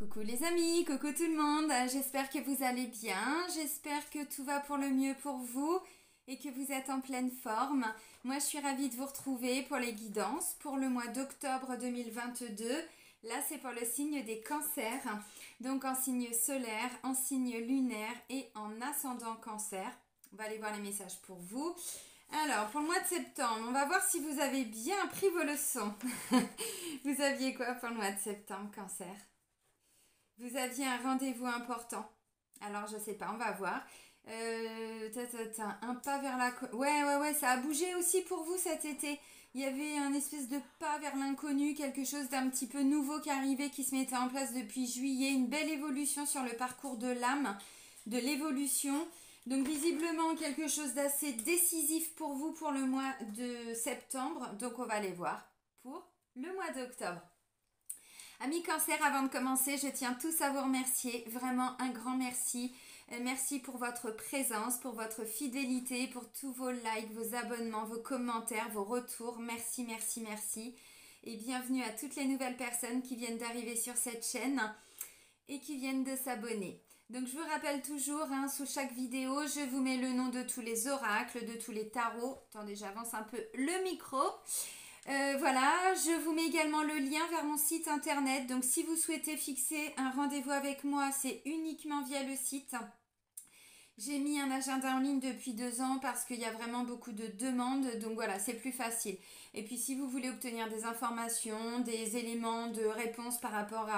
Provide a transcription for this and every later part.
Coucou les amis, coucou tout le monde, j'espère que vous allez bien, j'espère que tout va pour le mieux pour vous et que vous êtes en pleine forme. Moi je suis ravie de vous retrouver pour les guidances pour le mois d'octobre 2022. Là c'est pour le signe des cancers, donc en signe solaire, en signe lunaire et en ascendant cancer. On va aller voir les messages pour vous. Alors, pour le mois de septembre, on va voir si vous avez bien appris vos leçons. Vous aviez quoi pour le mois de septembre, cancer? Vous aviez un rendez-vous important. Alors, je sais pas, on va voir. Un pas vers la... Ouais, ça a bougé aussi pour vous cet été. Il y avait un espèce de pas vers l'inconnu, quelque chose d'un petit peu nouveau qui arrivait, qui se mettait en place depuis juillet. Une belle évolution sur le parcours de l'âme, de l'évolution. Donc visiblement quelque chose d'assez décisif pour vous pour le mois de septembre. Donc on va aller voir pour le mois d'octobre. Amis cancer, avant de commencer, je tiens tous à vous remercier. Vraiment un grand merci. Merci pour votre présence, pour votre fidélité, pour tous vos likes, vos abonnements, vos commentaires, vos retours. Merci, merci, merci. Et bienvenue à toutes les nouvelles personnes qui viennent d'arriver sur cette chaîne et qui viennent de s'abonner. Donc je vous rappelle toujours, sous chaque vidéo, je vous mets le nom de tous les oracles, de tous les tarots. Attendez, j'avance un peu le micro. Voilà, je vous mets également le lien vers mon site internet. Donc si vous souhaitez fixer un rendez-vous avec moi, c'est uniquement via le site. J'ai mis un agenda en ligne depuis 2 ans parce qu'il y a vraiment beaucoup de demandes. Donc voilà, c'est plus facile. Et puis si vous voulez obtenir des informations, des éléments de réponse par rapport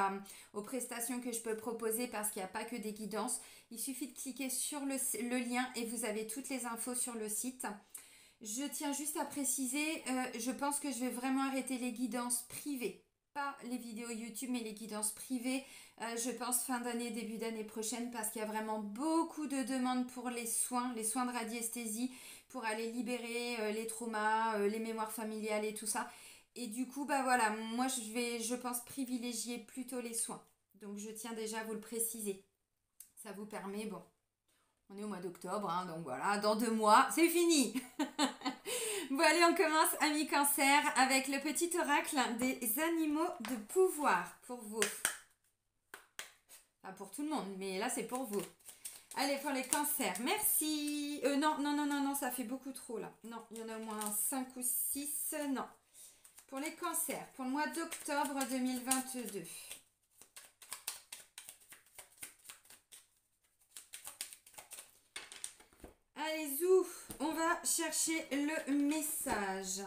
aux prestations que je peux proposer, parce qu'il n'y a pas que des guidances, il suffit de cliquer sur le lien et vous avez toutes les infos sur le site. Je tiens juste à préciser, je pense que je vais vraiment arrêter les guidances privées. Pas les vidéos YouTube, mais les guidances privées. Je pense fin d'année, début d'année prochaine, parce qu'il y a vraiment beaucoup de demandes pour les soins de radiesthésie, pour aller libérer les traumas, les mémoires familiales et tout ça. Et du coup, bah voilà, moi je pense privilégier plutôt les soins. Donc je tiens déjà à vous le préciser. Ça vous permet, bon, on est au mois d'octobre, donc voilà, dans 2 mois, c'est fini. Bon allez, on commence, amis cancer, avec le petit oracle des animaux de pouvoir pour vous. Enfin, pour tout le monde, mais là c'est pour vous. Allez, pour les cancers, merci. Non, ça fait beaucoup trop là. Non, il y en a au moins 5 ou 6, non. Pour les cancers, pour le mois d'octobre 2022. Allez, zou, on va chercher le message.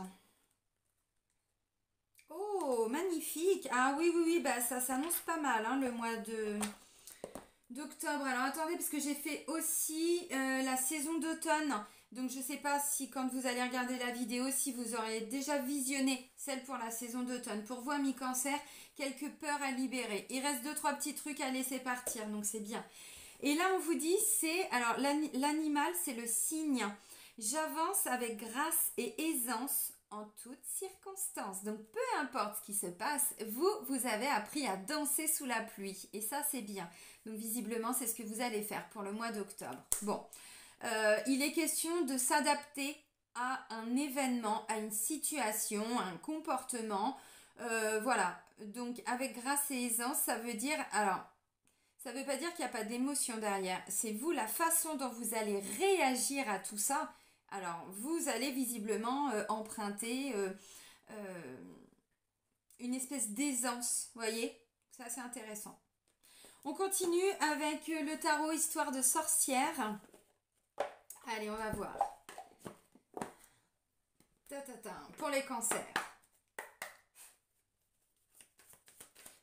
Oh, magnifique. Ah oui, bah ça s'annonce pas mal, le mois d'octobre. Alors attendez, parce que j'ai fait aussi la saison d'automne. Donc je sais pas si quand vous allez regarder la vidéo, si vous aurez déjà visionné celle pour la saison d'automne. Pour vous, amis cancer, quelques peurs à libérer. Il reste 2-3 petits trucs à laisser partir, donc c'est bien. Et là, on vous dit, alors l'animal, c'est le cygne. J'avance avec grâce et aisance en toutes circonstances. Donc, peu importe ce qui se passe, vous avez appris à danser sous la pluie. Et ça, c'est bien. Donc, visiblement, c'est ce que vous allez faire pour le mois d'octobre. Bon, il est question de s'adapter à un événement, à une situation, à un comportement. Voilà. Donc, avec grâce et aisance, ça veut dire... Alors, ça ne veut pas dire qu'il n'y a pas d'émotion derrière. C'est vous, la façon dont vous allez réagir à tout ça. Alors, vous allez visiblement emprunter une espèce d'aisance. Vous voyez? Ça, c'est intéressant. On continue avec le tarot Histoire de sorcière. Allez, on va voir. Pour les cancers.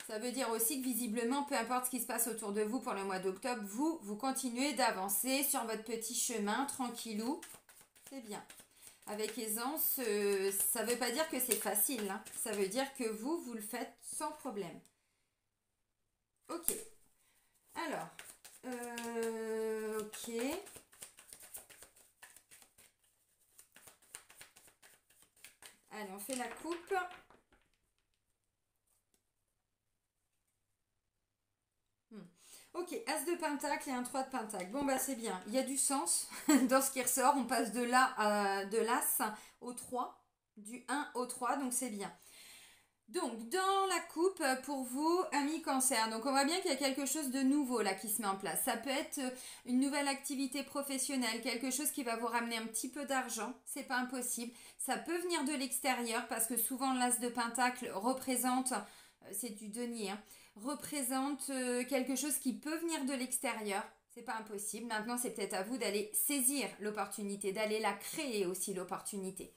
Ça veut dire aussi que visiblement, peu importe ce qui se passe autour de vous pour le mois d'octobre, vous continuez d'avancer sur votre petit chemin, tranquillou. C'est bien. Avec aisance, ça ne veut pas dire que c'est facile. Ça veut dire que vous le faites sans problème. Ok. Alors, ok. Allez, on fait la coupe. Ok, As de Pentacle et un 3 de Pentacle. Bon, bah c'est bien. Il y a du sens dans ce qui ressort. On passe de l'As au 3, du 1 au 3, donc c'est bien. Donc, dans la coupe, pour vous, amis cancer, donc on voit bien qu'il y a quelque chose de nouveau là qui se met en place. Ça peut être une nouvelle activité professionnelle, quelque chose qui va vous ramener un petit peu d'argent, c'est pas impossible. Ça peut venir de l'extérieur parce que souvent l'as de pentacle représente, c'est du denier, hein, représente quelque chose qui peut venir de l'extérieur. C'est pas impossible. Maintenant, c'est peut-être à vous d'aller saisir l'opportunité, d'aller la créer aussi l'opportunité.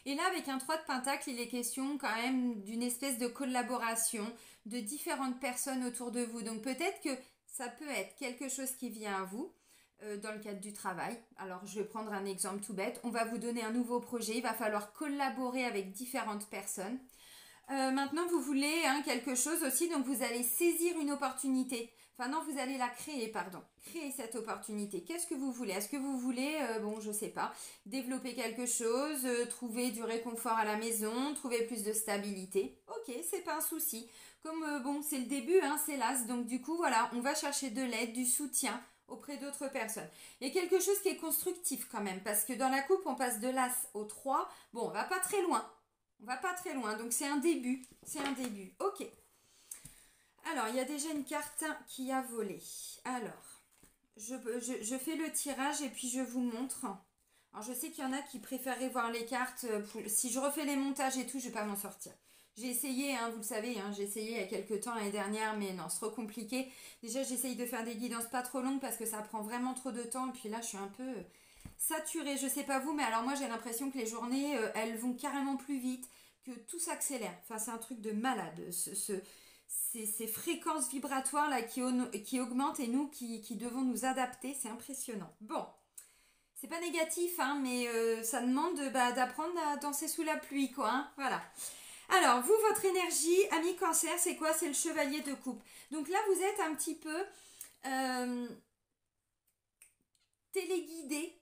Et là, avec un 3 de pentacle, il est question quand même d'une espèce de collaboration de différentes personnes autour de vous. Donc peut-être que ça peut être quelque chose qui vient à vous dans le cadre du travail. Alors je vais prendre un exemple tout bête. On va vous donner un nouveau projet. Il va falloir collaborer avec différentes personnes. Maintenant, vous voulez quelque chose aussi, donc vous allez saisir une opportunité. Enfin non, vous allez la créer, pardon. Créer cette opportunité. Qu'est-ce que vous voulez? Est-ce que vous voulez, bon, je sais pas, développer quelque chose, trouver du réconfort à la maison, trouver plus de stabilité? Ok, c'est pas un souci. Comme, bon, c'est le début, c'est l'as. Donc du coup, voilà, on va chercher de l'aide, du soutien auprès d'autres personnes. Il y a quelque chose qui est constructif quand même, parce que dans la coupe, on passe de l'as au 3. Bon, on va pas très loin. On va pas très loin, donc c'est un début. C'est un début. Ok. Alors, il y a déjà une carte qui a volé. Alors, je fais le tirage et puis je vous montre. Alors, je sais qu'il y en a qui préféraient voir les cartes. Si je refais les montages et tout, je vais pas m'en sortir. J'ai essayé, vous le savez, j'ai essayé il y a quelques temps l'année dernière, mais non, c'est trop compliqué. Déjà, j'essaye de faire des guidances pas trop longues parce que ça prend vraiment trop de temps. Et puis là, je suis un peu saturée. Je sais pas vous, mais alors moi, j'ai l'impression que les journées, elles vont carrément plus vite, que tout s'accélère. Enfin, c'est un truc de malade. Ces fréquences vibratoires là qui augmentent et nous qui devons nous adapter, c'est impressionnant. Bon, c'est pas négatif, mais ça demande d'apprendre à danser sous la pluie, quoi. Voilà. Alors, vous, votre énergie, ami cancer, c'est quoi? C'est le chevalier de coupe. Donc là, vous êtes un petit peu téléguidé,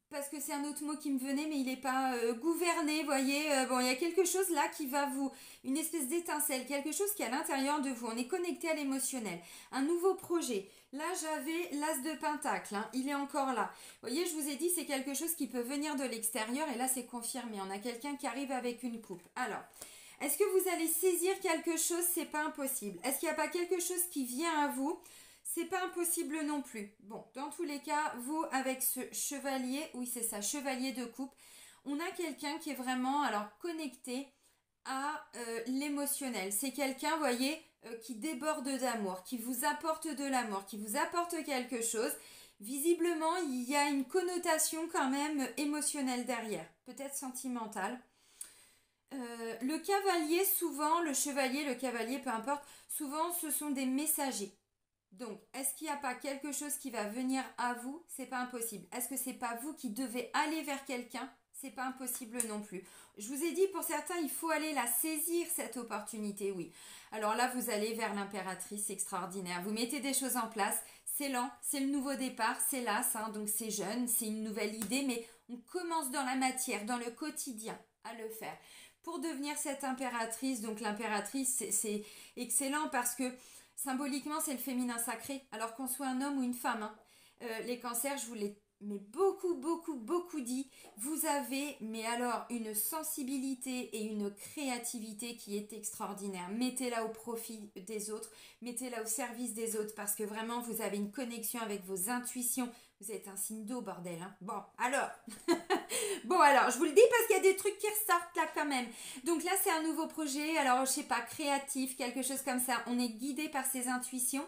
parce que c'est un autre mot qui me venait, mais il n'est pas gouverné, voyez. Bon, il y a quelque chose là qui va vous... Une espèce d'étincelle, quelque chose qui est à l'intérieur de vous. On est connecté à l'émotionnel. Un nouveau projet. Là, j'avais l'as de pentacle. Il est encore là. Vous voyez, je vous ai dit, c'est quelque chose qui peut venir de l'extérieur. Et là, c'est confirmé. On a quelqu'un qui arrive avec une coupe. Alors, est-ce que vous allez saisir quelque chose? C'est pas impossible. Est-ce qu'il n'y a pas quelque chose qui vient à vous? C'est pas impossible non plus. Bon, dans tous les cas, vous, avec ce chevalier, oui, c'est ça, chevalier de coupe, on a quelqu'un qui est vraiment, alors, connecté à l'émotionnel. C'est quelqu'un, vous voyez, qui déborde d'amour, qui vous apporte de l'amour, qui vous apporte quelque chose. Visiblement, il y a une connotation quand même émotionnelle derrière, peut-être sentimentale. Le cavalier, souvent, le chevalier, le cavalier, peu importe, souvent, ce sont des messagers. Donc, est-ce qu'il n'y a pas quelque chose qui va venir à vous? C'est pas impossible. Est-ce que c'est pas vous qui devez aller vers quelqu'un? C'est pas impossible non plus. Je vous ai dit, pour certains, il faut aller la saisir, cette opportunité, oui. Alors là, vous allez vers l'impératrice extraordinaire. Vous mettez des choses en place. C'est lent, c'est le nouveau départ, c'est l'as, donc c'est jeune, c'est une nouvelle idée, mais on commence dans la matière, dans le quotidien, à le faire. Pour devenir cette impératrice, donc l'impératrice, c'est excellent parce que symboliquement, c'est le féminin sacré, alors qu'on soit un homme ou une femme. Les cancers, je vous l'ai beaucoup dit, vous avez, mais alors, une sensibilité et une créativité qui est extraordinaire. Mettez-la au profit des autres, mettez-la au service des autres, parce que vraiment, vous avez une connexion avec vos intuitions. Vous êtes un signe d'eau, bordel. Bon, alors... Bon, alors, je vous le dis parce qu'il y a des trucs qui ressortent là quand même. Donc là, c'est un nouveau projet, alors, je sais pas, créatif, quelque chose comme ça. On est guidé par ses intuitions.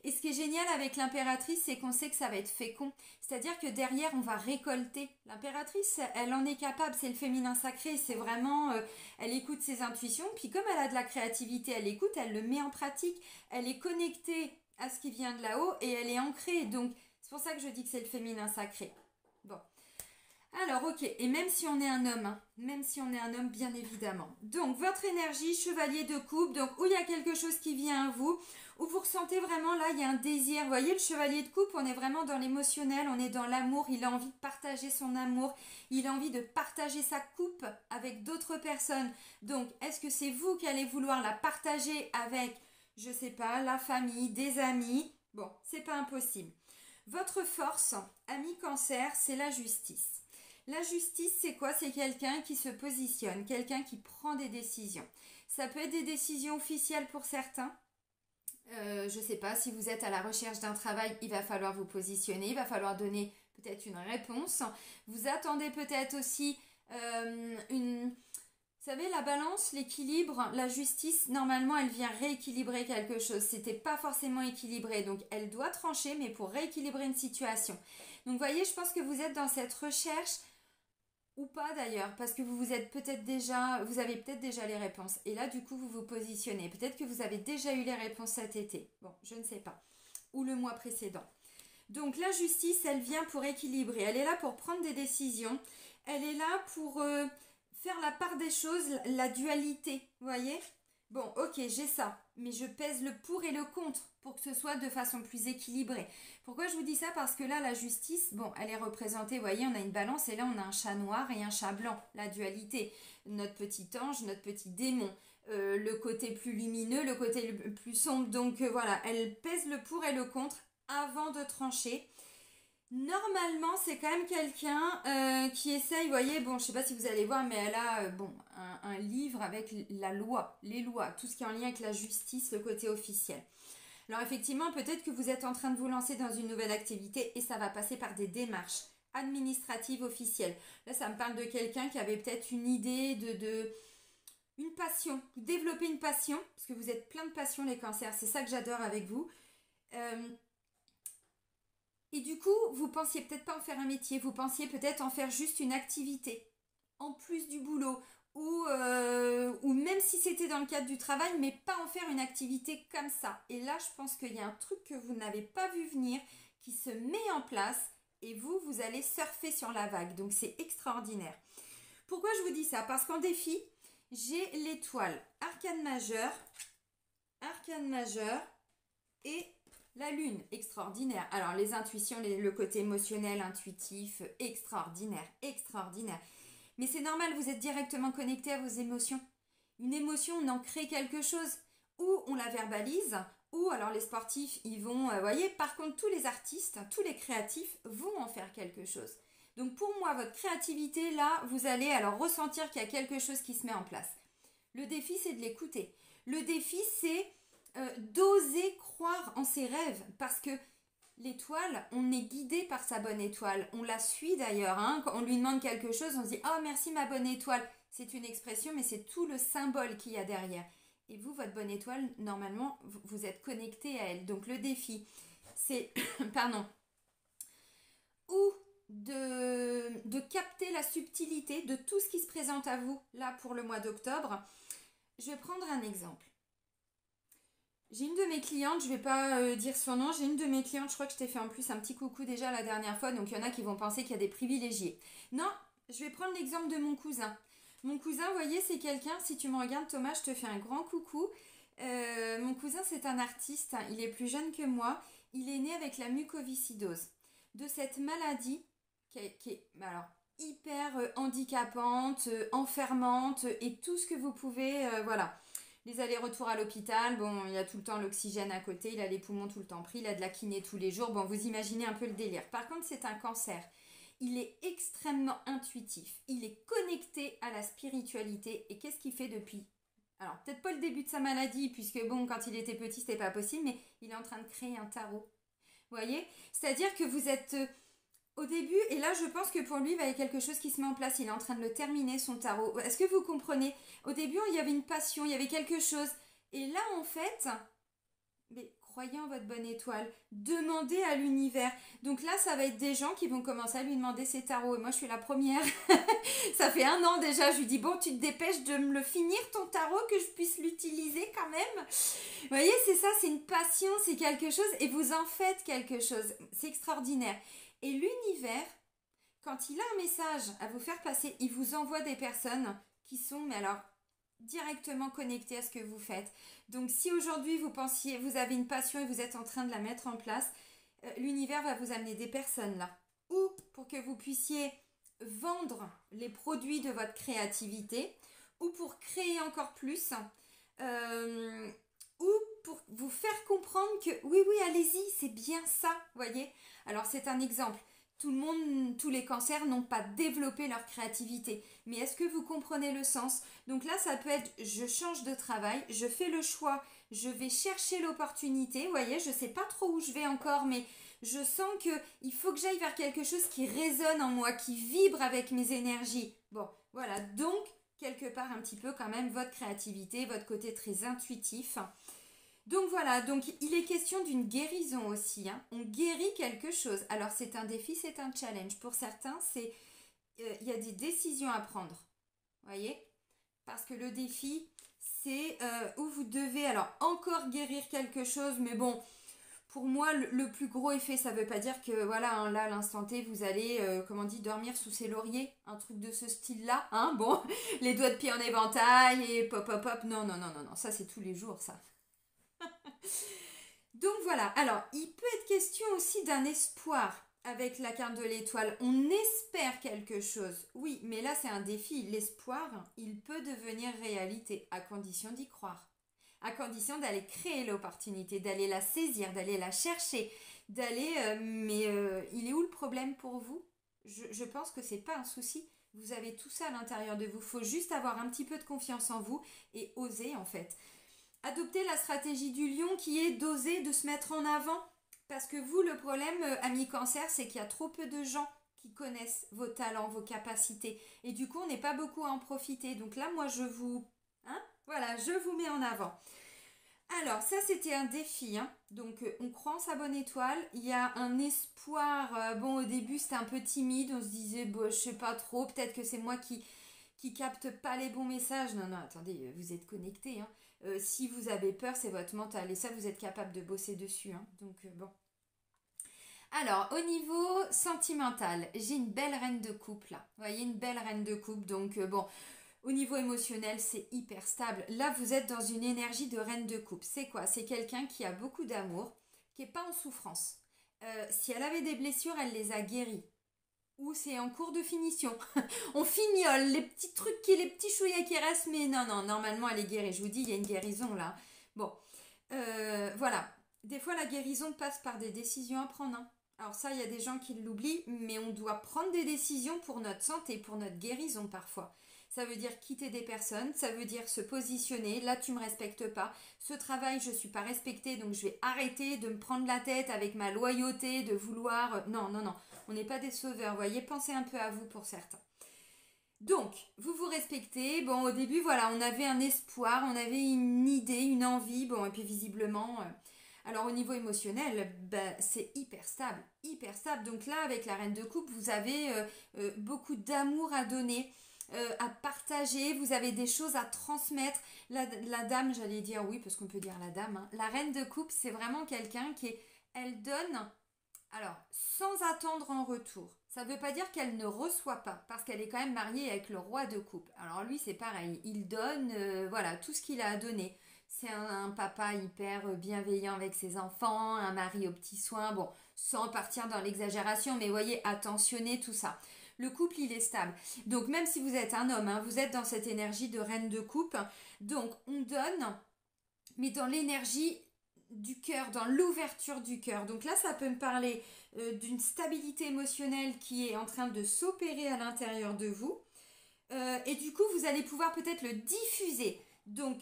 Et ce qui est génial avec l'impératrice, c'est qu'on sait que ça va être fécond. C'est-à-dire que derrière, on va récolter. L'impératrice, elle en est capable, c'est le féminin sacré. C'est vraiment, elle écoute ses intuitions. Puis comme elle a de la créativité, elle écoute, elle le met en pratique. Elle est connectée à ce qui vient de là-haut et elle est ancrée. Donc, c'est pour ça que je dis que c'est le féminin sacré. Bon. Alors, ok, et même si on est un homme, même si on est un homme, bien évidemment. Donc, votre énergie, chevalier de coupe, donc où il y a quelque chose qui vient à vous, où vous ressentez vraiment, là, il y a un désir. Vous voyez, le chevalier de coupe, on est vraiment dans l'émotionnel, on est dans l'amour, il a envie de partager son amour, il a envie de partager sa coupe avec d'autres personnes. Donc, est-ce que c'est vous qui allez vouloir la partager avec, je sais pas, la famille, des amis? Bon, c'est pas impossible. Votre force, ami cancer, c'est la justice. La justice, c'est quoi? C'est quelqu'un qui se positionne, quelqu'un qui prend des décisions. Ça peut être des décisions officielles pour certains. Je ne sais pas, si vous êtes à la recherche d'un travail, il va falloir vous positionner, il va falloir donner peut-être une réponse. Vous attendez peut-être aussi une... Vous savez, la balance, l'équilibre, la justice, normalement, elle vient rééquilibrer quelque chose. C'était pas forcément équilibré, donc elle doit trancher, mais pour rééquilibrer une situation. Donc, vous voyez, je pense que vous êtes dans cette recherche, ou pas d'ailleurs, parce que vous avez peut-être déjà les réponses. Et là, du coup, vous vous positionnez. Peut-être que vous avez déjà eu les réponses cet été. Bon, je ne sais pas. Ou le mois précédent. Donc, la justice, elle vient pour équilibrer. Elle est là pour prendre des décisions. Elle est là pour... faire la part des choses, la dualité, vous voyez? Bon, ok, j'ai ça, mais je pèse le pour et le contre pour que ce soit de façon plus équilibrée. Pourquoi je vous dis ça? Parce que là, la justice, bon, elle est représentée, vous voyez, on a une balance et là, on a un chat noir et un chat blanc, la dualité. Notre petit ange, notre petit démon, le côté plus lumineux, le côté plus sombre. Donc voilà, elle pèse le pour et le contre avant de trancher. Normalement, c'est quand même quelqu'un qui essaye, vous voyez, bon, je sais pas si vous allez voir, mais elle a un livre avec la loi, les lois, tout ce qui est en lien avec la justice, le côté officiel. Alors effectivement, peut-être que vous êtes en train de vous lancer dans une nouvelle activité et ça va passer par des démarches administratives officielles. Là, ça me parle de quelqu'un qui avait peut-être une idée une passion, développer une passion, parce que vous êtes plein de passion les cancers, c'est ça que j'adore avec vous. Et du coup, vous pensiez peut-être pas en faire un métier, vous pensiez peut-être en faire juste une activité, en plus du boulot, ou même si c'était dans le cadre du travail, mais pas en faire une activité comme ça. Et là, je pense qu'il y a un truc que vous n'avez pas vu venir, qui se met en place, et vous allez surfer sur la vague. Donc c'est extraordinaire. Pourquoi je vous dis ça? Parce qu'en défi, j'ai l'étoile arcane majeure et la lune, extraordinaire. Alors, les intuitions, le côté émotionnel, intuitif, extraordinaire. Mais c'est normal, vous êtes directement connecté à vos émotions. Une émotion, on en crée quelque chose. Ou on la verbalise, ou alors les sportifs, ils vont, voyez, par contre, tous les artistes, tous les créatifs vont en faire quelque chose. Donc, pour moi, votre créativité, là, vous allez alors ressentir qu'il y a quelque chose qui se met en place. Le défi, c'est de l'écouter. Le défi, c'est... d'oser croire en ses rêves, parce que l'étoile, on est guidé par sa bonne étoile, on la suit d'ailleurs, hein. Quand on lui demande quelque chose, on se dit « Oh merci ma bonne étoile », c'est une expression mais c'est tout le symbole qu'il y a derrière. Et vous, votre bonne étoile, normalement, vous êtes connecté à elle. Donc le défi, c'est, pardon, ou de capter la subtilité de tout ce qui se présente à vous, là pour le mois d'octobre. Je vais prendre un exemple. J'ai une de mes clientes, je vais pas dire son nom, j'ai une de mes clientes, je crois que je t'ai fait en plus un petit coucou déjà la dernière fois, donc il y en a qui vont penser qu'il y a des privilégiés. Non, je vais prendre l'exemple de mon cousin. Mon cousin, vous voyez, c'est quelqu'un, si tu me regardes Thomas, je te fais un grand coucou. Mon cousin, c'est un artiste, hein, il est plus jeune que moi, il est né avec la mucoviscidose. De cette maladie qui est alors, hyper handicapante, enfermante et tout ce que vous pouvez, voilà. Les allers-retours à l'hôpital, bon, il y a tout le temps l'oxygène à côté, il a les poumons tout le temps pris, il a de la kiné tous les jours. Bon, vous imaginez un peu le délire. Par contre, c'est un cancer. Il est extrêmement intuitif. Il est connecté à la spiritualité. Et qu'est-ce qu'il fait depuis? Alors, peut-être pas le début de sa maladie, puisque bon, quand il était petit, c'était pas possible, mais il est en train de créer un tarot. Vous voyez? C'est-à-dire que vous êtes... au début, et là je pense que pour lui, il y a quelque chose qui se met en place. Il est en train de le terminer, son tarot. Est-ce que vous comprenez? Au début, il y avait une passion, il y avait quelque chose. Et là, en fait, mais croyez en votre bonne étoile. Demandez à l'univers. Donc là, ça va être des gens qui vont commencer à lui demander ses tarots. Et moi, je suis la première. Ça fait 1 an déjà. Je lui dis, bon, tu te dépêches de me le finir, ton tarot, que je puisse l'utiliser quand même. Vous voyez, c'est ça, c'est une passion, c'est quelque chose. Et vous en faites quelque chose. C'est extraordinaire. Et l'univers, quand il a un message à vous faire passer, il vous envoie des personnes qui sont, mais alors, directement connectées à ce que vous faites. Donc, si aujourd'hui vous avez une passion et vous êtes en train de la mettre en place, l'univers va vous amener des personnes là. Ou pour que vous puissiez vendre les produits de votre créativité, ou pour créer encore plus, ou pour vous faire comprendre que oui, allez-y, c'est bien ça, voyez. Alors, c'est un exemple. tout le monde, tous les cancers n'ont pas développé leur créativité. Mais est-ce que vous comprenez le sens? Donc là, ça peut être, je change de travail, je fais le choix, je vais chercher l'opportunité. Vous voyez, je ne sais pas trop où je vais encore, mais je sens qu'il faut que j'aille vers quelque chose qui résonne en moi, qui vibre avec mes énergies. Bon, voilà, donc quelque part un petit peu quand même votre créativité, votre côté très intuitif. Donc voilà, donc il est question d'une guérison aussi, hein. On guérit quelque chose. Alors c'est un défi, c'est un challenge. Pour certains, il y a des décisions à prendre. Vous voyez? Parce que le défi, c'est où vous devez alors encore guérir quelque chose, mais bon, pour moi, le plus gros effet, ça ne veut pas dire que voilà, hein, là, à l'instant T, vous allez, comment on dit, dormir sous ses lauriers, un truc de ce style-là, hein, bon, les doigts de pied en éventail et pop, pop, pop, non, non, non, non, non, ça c'est tous les jours, ça. Donc voilà, alors il peut être question aussi d'un espoir avec la carte de l'étoile. On espère quelque chose, oui, mais là c'est un défi. L'espoir, il peut devenir réalité à condition d'y croire, à condition d'aller créer l'opportunité, d'aller la saisir, d'aller la chercher, d'aller... il est où le problème pour vous? Je pense que c'est pas un souci. Vous avez tout ça à l'intérieur de vous. Il faut juste avoir un petit peu de confiance en vous et oser en fait. Adopter la stratégie du lion qui est d'oser, de se mettre en avant. Parce que vous, le problème, ami cancer, c'est qu'il y a trop peu de gens qui connaissent vos talents, vos capacités. Et du coup, on n'est pas beaucoup à en profiter. Donc là, moi, voilà, je vous mets en avant. Alors, ça, c'était un défi, hein. Donc, on croit en sa bonne étoile. Il y a un espoir. Bon, au début, c'était un peu timide. On se disait, bon, je sais pas trop. Peut-être que c'est moi qui capte pas les bons messages. Non, non, attendez, vous êtes connecté, hein. Si vous avez peur, c'est votre mental. Et ça, vous êtes capable de bosser dessus, hein. Donc, bon. Alors, au niveau sentimental, j'ai une belle reine de coupe, là. Vous voyez, une belle reine de coupe. Donc, bon, au niveau émotionnel, c'est hyper stable. Là, vous êtes dans une énergie de reine de coupe. C'est quoi? C'est quelqu'un qui a beaucoup d'amour, qui n'est pas en souffrance. Si elle avait des blessures, elle les a guéries. Ou c'est en cours de finition. On fignole les petits trucs, les petits chouïas qui restent, mais non, non, normalement elle est guérie. Je vous dis, il y a une guérison là. Bon, voilà. Des fois, la guérison passe par des décisions à prendre, hein. Alors ça, il y a des gens qui l'oublient, mais on doit prendre des décisions pour notre santé, pour notre guérison parfois. Ça veut dire quitter des personnes, ça veut dire se positionner. Là, tu me respectes pas. Ce travail, je suis pas respectée, donc je vais arrêter de me prendre la tête avec ma loyauté, de vouloir... Non, non, non. On n'est pas des sauveurs, vous voyez. Pensez un peu à vous pour certains. Donc, vous vous respectez. Bon, au début, voilà, on avait un espoir, on avait une idée, une envie. Bon, et puis visiblement... Alors au niveau émotionnel, c'est hyper stable, hyper stable. Donc là, avec la reine de coupe, vous avez beaucoup d'amour à donner, à partager, vous avez des choses à transmettre. La dame, j'allais dire oui, parce qu'on peut dire la dame, hein. La reine de coupe, c'est vraiment quelqu'un elle donne, alors, sans attendre en retour. Ça ne veut pas dire qu'elle ne reçoit pas, parce qu'elle est quand même mariée avec le roi de coupe. Alors lui, c'est pareil, il donne, voilà, tout ce qu'il a à donner. C'est un papa hyper bienveillant avec ses enfants, un mari aux petits soins, bon, sans partir dans l'exagération, mais voyez, attentionner tout ça. Le couple, il est stable. Donc même si vous êtes un homme, hein, vous êtes dans cette énergie de reine de coupe, donc on donne, mais dans l'énergie du cœur, dans l'ouverture du cœur. Donc là, ça peut me parler d'une stabilité émotionnelle qui est en train de s'opérer à l'intérieur de vous. Et du coup, vous allez pouvoir peut-être le diffuser. Donc,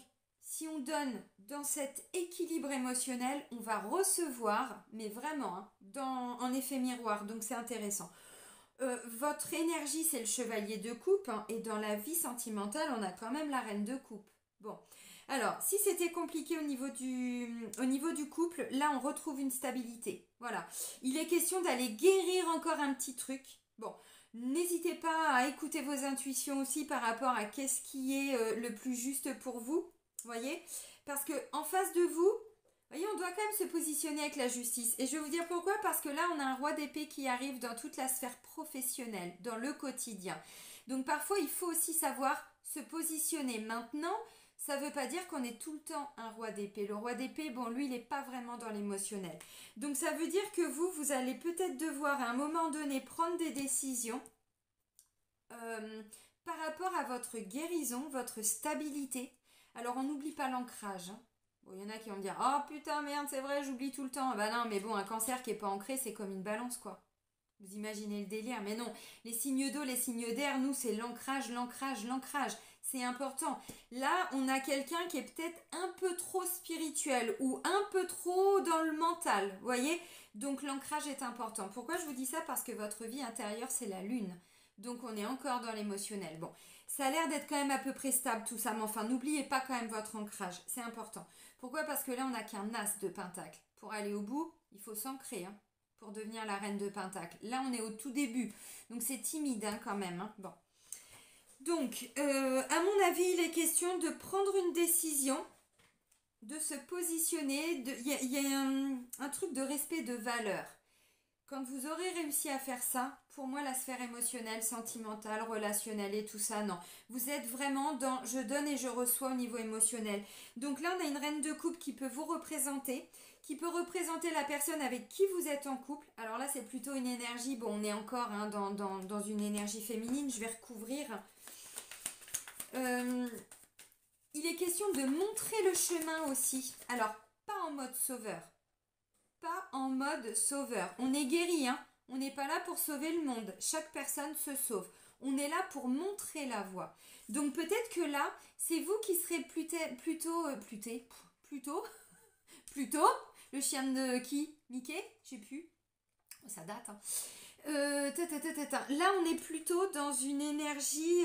si on donne dans cet équilibre émotionnel, on va recevoir, mais vraiment, hein, en effet miroir. Donc, c'est intéressant. Votre énergie, c'est le chevalier de coupe, hein, et dans la vie sentimentale, on a quand même la reine de coupe. Bon, alors, si c'était compliqué au niveau du couple, là, on retrouve une stabilité. Voilà, il est question d'aller guérir encore un petit truc. Bon, n'hésitez pas à écouter vos intuitions aussi par rapport à qu'est-ce qui est le plus juste pour vous, voyez, parce que en face de vous, voyez, on doit quand même se positionner avec la justice. Et je vais vous dire pourquoi, parce que là, on a un roi d'épée qui arrive dans toute la sphère professionnelle, dans le quotidien. Donc parfois, il faut aussi savoir se positionner. Maintenant, ça ne veut pas dire qu'on est tout le temps un roi d'épée. Le roi d'épée, bon, lui, il n'est pas vraiment dans l'émotionnel. Donc ça veut dire que vous allez peut-être devoir à un moment donné prendre des décisions par rapport à votre guérison, votre stabilité. Alors on n'oublie pas l'ancrage, hein. Bon, il y en a qui vont me dire « Oh putain, merde, c'est vrai, j'oublie tout le temps. » Bah non, mais bon, un cancer qui n'est pas ancré, c'est comme une balance, quoi. Vous imaginez le délire, mais non, les signes d'eau, les signes d'air, nous, c'est l'ancrage, l'ancrage, l'ancrage. C'est important. Là, on a quelqu'un qui est peut-être un peu trop spirituel ou un peu trop dans le mental, vous voyez? Donc, l'ancrage est important. Pourquoi je vous dis ça? Parce que votre vie intérieure, c'est la lune. Donc, on est encore dans l'émotionnel. Bon, ça a l'air d'être quand même à peu près stable, tout ça, mais enfin, n'oubliez pas quand même votre ancrage. C'est important. Pourquoi? Parce que là, on n'a qu'un as de pentacle. Pour aller au bout, il faut s'ancrer, hein, pour devenir la reine de pentacle. Là, on est au tout début. Donc, c'est timide, hein, quand même. Hein. Bon. Donc, à mon avis, il est question de prendre une décision, de se positionner. Il y a un truc de respect de valeur. Quand vous aurez réussi à faire ça, pour moi, la sphère émotionnelle, sentimentale, relationnelle et tout ça, non. Vous êtes vraiment dans je donne et je reçois au niveau émotionnel. Donc là, on a une reine de coupe qui peut vous représenter, qui peut représenter la personne avec qui vous êtes en couple. Alors là, c'est plutôt une énergie, bon, on est encore hein, dans une énergie féminine, je vais recouvrir. Il est question de montrer le chemin aussi. Alors, pas en mode sauveur. Pas en mode sauveur. On est guéri, hein. On n'est pas là pour sauver le monde. Chaque personne se sauve. On est là pour montrer la voie. Donc peut-être que là, c'est vous qui serez plutôt, le chien de qui? Mickey? Je sais plus. Oh, ça date, hein. Là, on est plutôt dans une énergie...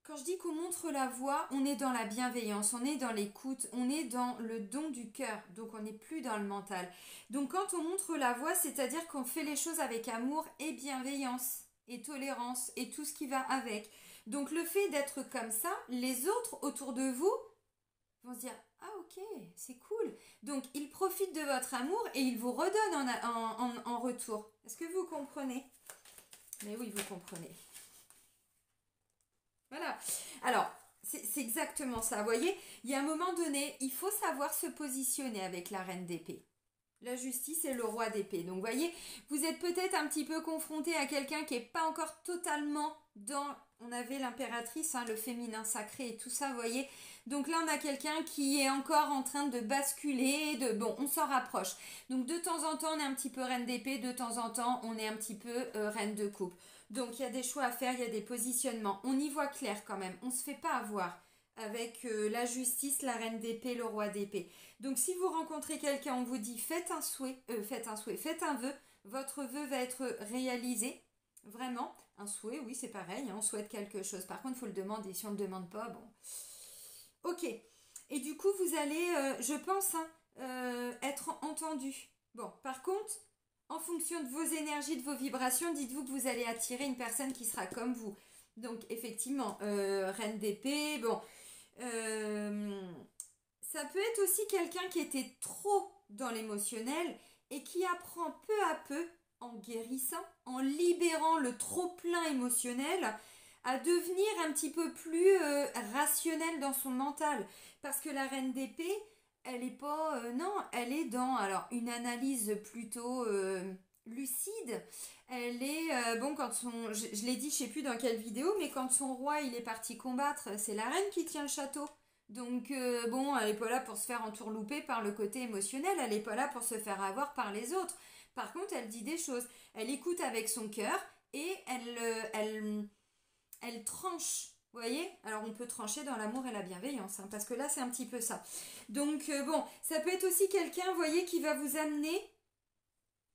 Quand je dis qu'on montre la voie, on est dans la bienveillance, on est dans l'écoute, on est dans le don du cœur, donc on n'est plus dans le mental. Donc quand on montre la voie, c'est-à-dire qu'on fait les choses avec amour et bienveillance et tolérance et tout ce qui va avec. Donc le fait d'être comme ça, les autres autour de vous vont se dire « Ah ok, c'est cool ». Donc ils profitent de votre amour et ils vous redonnent en retour. Est-ce que vous comprenez? Mais oui, vous comprenez. Voilà. Alors, c'est exactement ça. Vous voyez, il y a un moment donné, il faut savoir se positionner avec la reine d'épée. La justice et le roi d'épée. Donc, vous voyez, vous êtes peut-être un petit peu confronté à quelqu'un qui n'est pas encore totalement dans... On avait l'impératrice, hein, le féminin sacré et tout ça, vous voyez. Donc là, on a quelqu'un qui est encore en train de basculer. Bon, on s'en rapproche. Donc, de temps en temps, on est un petit peu reine d'épée. De temps en temps, on est un petit peu reine de coupe. Donc, il y a des choix à faire, il y a des positionnements. On y voit clair quand même. On ne se fait pas avoir avec la justice, la reine d'épée, le roi d'épée. Donc, si vous rencontrez quelqu'un, on vous dit faites un vœu. Votre vœu va être réalisé. Vraiment. Un souhait, oui, c'est pareil. Hein, on souhaite quelque chose. Par contre, il faut le demander. Si on ne le demande pas, bon. Ok. Et du coup, vous allez, je pense, être entendu. Bon, par contre... En fonction de vos énergies, de vos vibrations, dites-vous que vous allez attirer une personne qui sera comme vous. Donc, effectivement, reine d'épée, bon. Ça peut être aussi quelqu'un qui était trop dans l'émotionnel et qui apprend peu à peu, en guérissant, en libérant le trop-plein émotionnel, à devenir un petit peu plus rationnel dans son mental. Parce que la reine d'épée... Elle est pas... non, elle est dans alors une analyse plutôt lucide. Elle est... bon, quand son... Je l'ai dit, je sais plus dans quelle vidéo, mais quand son roi, il est parti combattre, c'est la reine qui tient le château. Donc, bon, elle n'est pas là pour se faire entourlouper par le côté émotionnel. Elle n'est pas là pour se faire avoir par les autres. Par contre, elle dit des choses. Elle écoute avec son cœur et elle tranche. Vous voyez? Alors on peut trancher dans l'amour et la bienveillance, hein, parce que là c'est un petit peu ça. Donc bon, ça peut être aussi quelqu'un, vous voyez, qui va vous amener,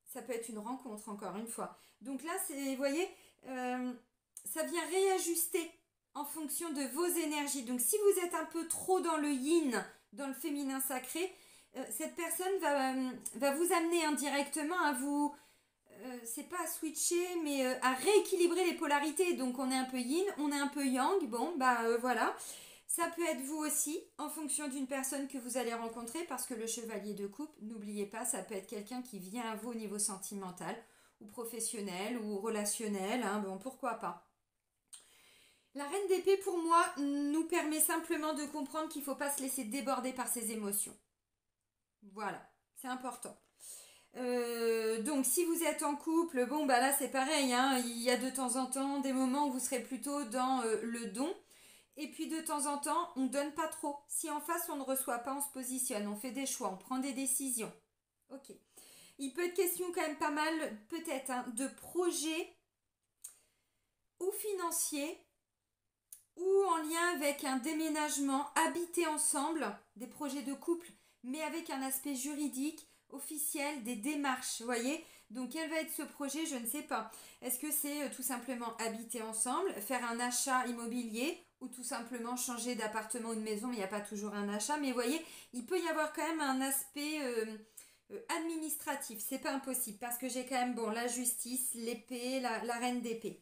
ça peut être une rencontre encore une fois. Donc là, c'est, vous voyez, ça vient réajuster en fonction de vos énergies. Donc si vous êtes un peu trop dans le yin, dans le féminin sacré, cette personne va vous amener indirectement à vous... c'est pas à switcher, mais à rééquilibrer les polarités. Donc on est un peu yin, on est un peu yang. Bon, voilà. Ça peut être vous aussi, en fonction d'une personne que vous allez rencontrer, parce que le chevalier de coupe, n'oubliez pas, ça peut être quelqu'un qui vient à vous au niveau sentimental, ou professionnel, ou relationnel. Hein, bon, pourquoi pas. La reine d'épée, pour moi, nous permet simplement de comprendre qu'il ne faut pas se laisser déborder par ses émotions. Voilà, c'est important. Donc si vous êtes en couple, bon là c'est pareil, hein, il y a de temps en temps des moments où vous serez plutôt dans le don, et puis de temps en temps on donne pas trop. Si en face on ne reçoit pas, on se positionne, on fait des choix, on prend des décisions. Ok. Il peut être question quand même pas mal, peut-être, hein, de projets ou financiers ou en lien avec un déménagement, habiter ensemble, des projets de couple, mais avec un aspect juridique, officiel, des démarches, vous voyez. Donc quel va être ce projet, je ne sais pas. Est-ce que c'est tout simplement habiter ensemble, faire un achat immobilier ou tout simplement changer d'appartement ou de maison, mais il n'y a pas toujours un achat. Mais vous voyez, il peut y avoir quand même un aspect administratif, c'est pas impossible, parce que j'ai quand même, bon, la justice, l'épée, la reine d'épée.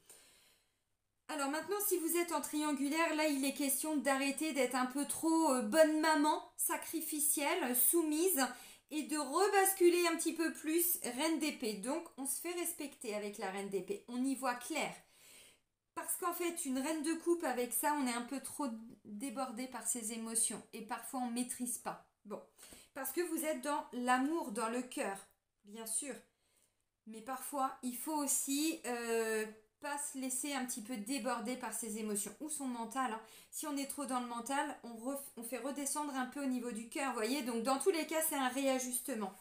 Alors maintenant, si vous êtes en triangulaire, là, il est question d'arrêter d'être un peu trop bonne maman, sacrificielle, soumise, et de rebasculer un petit peu plus reine d'épée. Donc, on se fait respecter avec la reine d'épée. On y voit clair. Parce qu'en fait, une reine de coupe, avec ça, on est un peu trop débordé par ses émotions. Et parfois, on ne maîtrise pas. Bon. Parce que vous êtes dans l'amour, dans le cœur, bien sûr. Mais parfois, il faut aussi pas se laisser un petit peu déborder par ses émotions ou son mental. Hein. Si on est trop dans le mental, on fait redescendre un peu au niveau du cœur, vous voyez. Donc dans tous les cas, c'est un réajustement.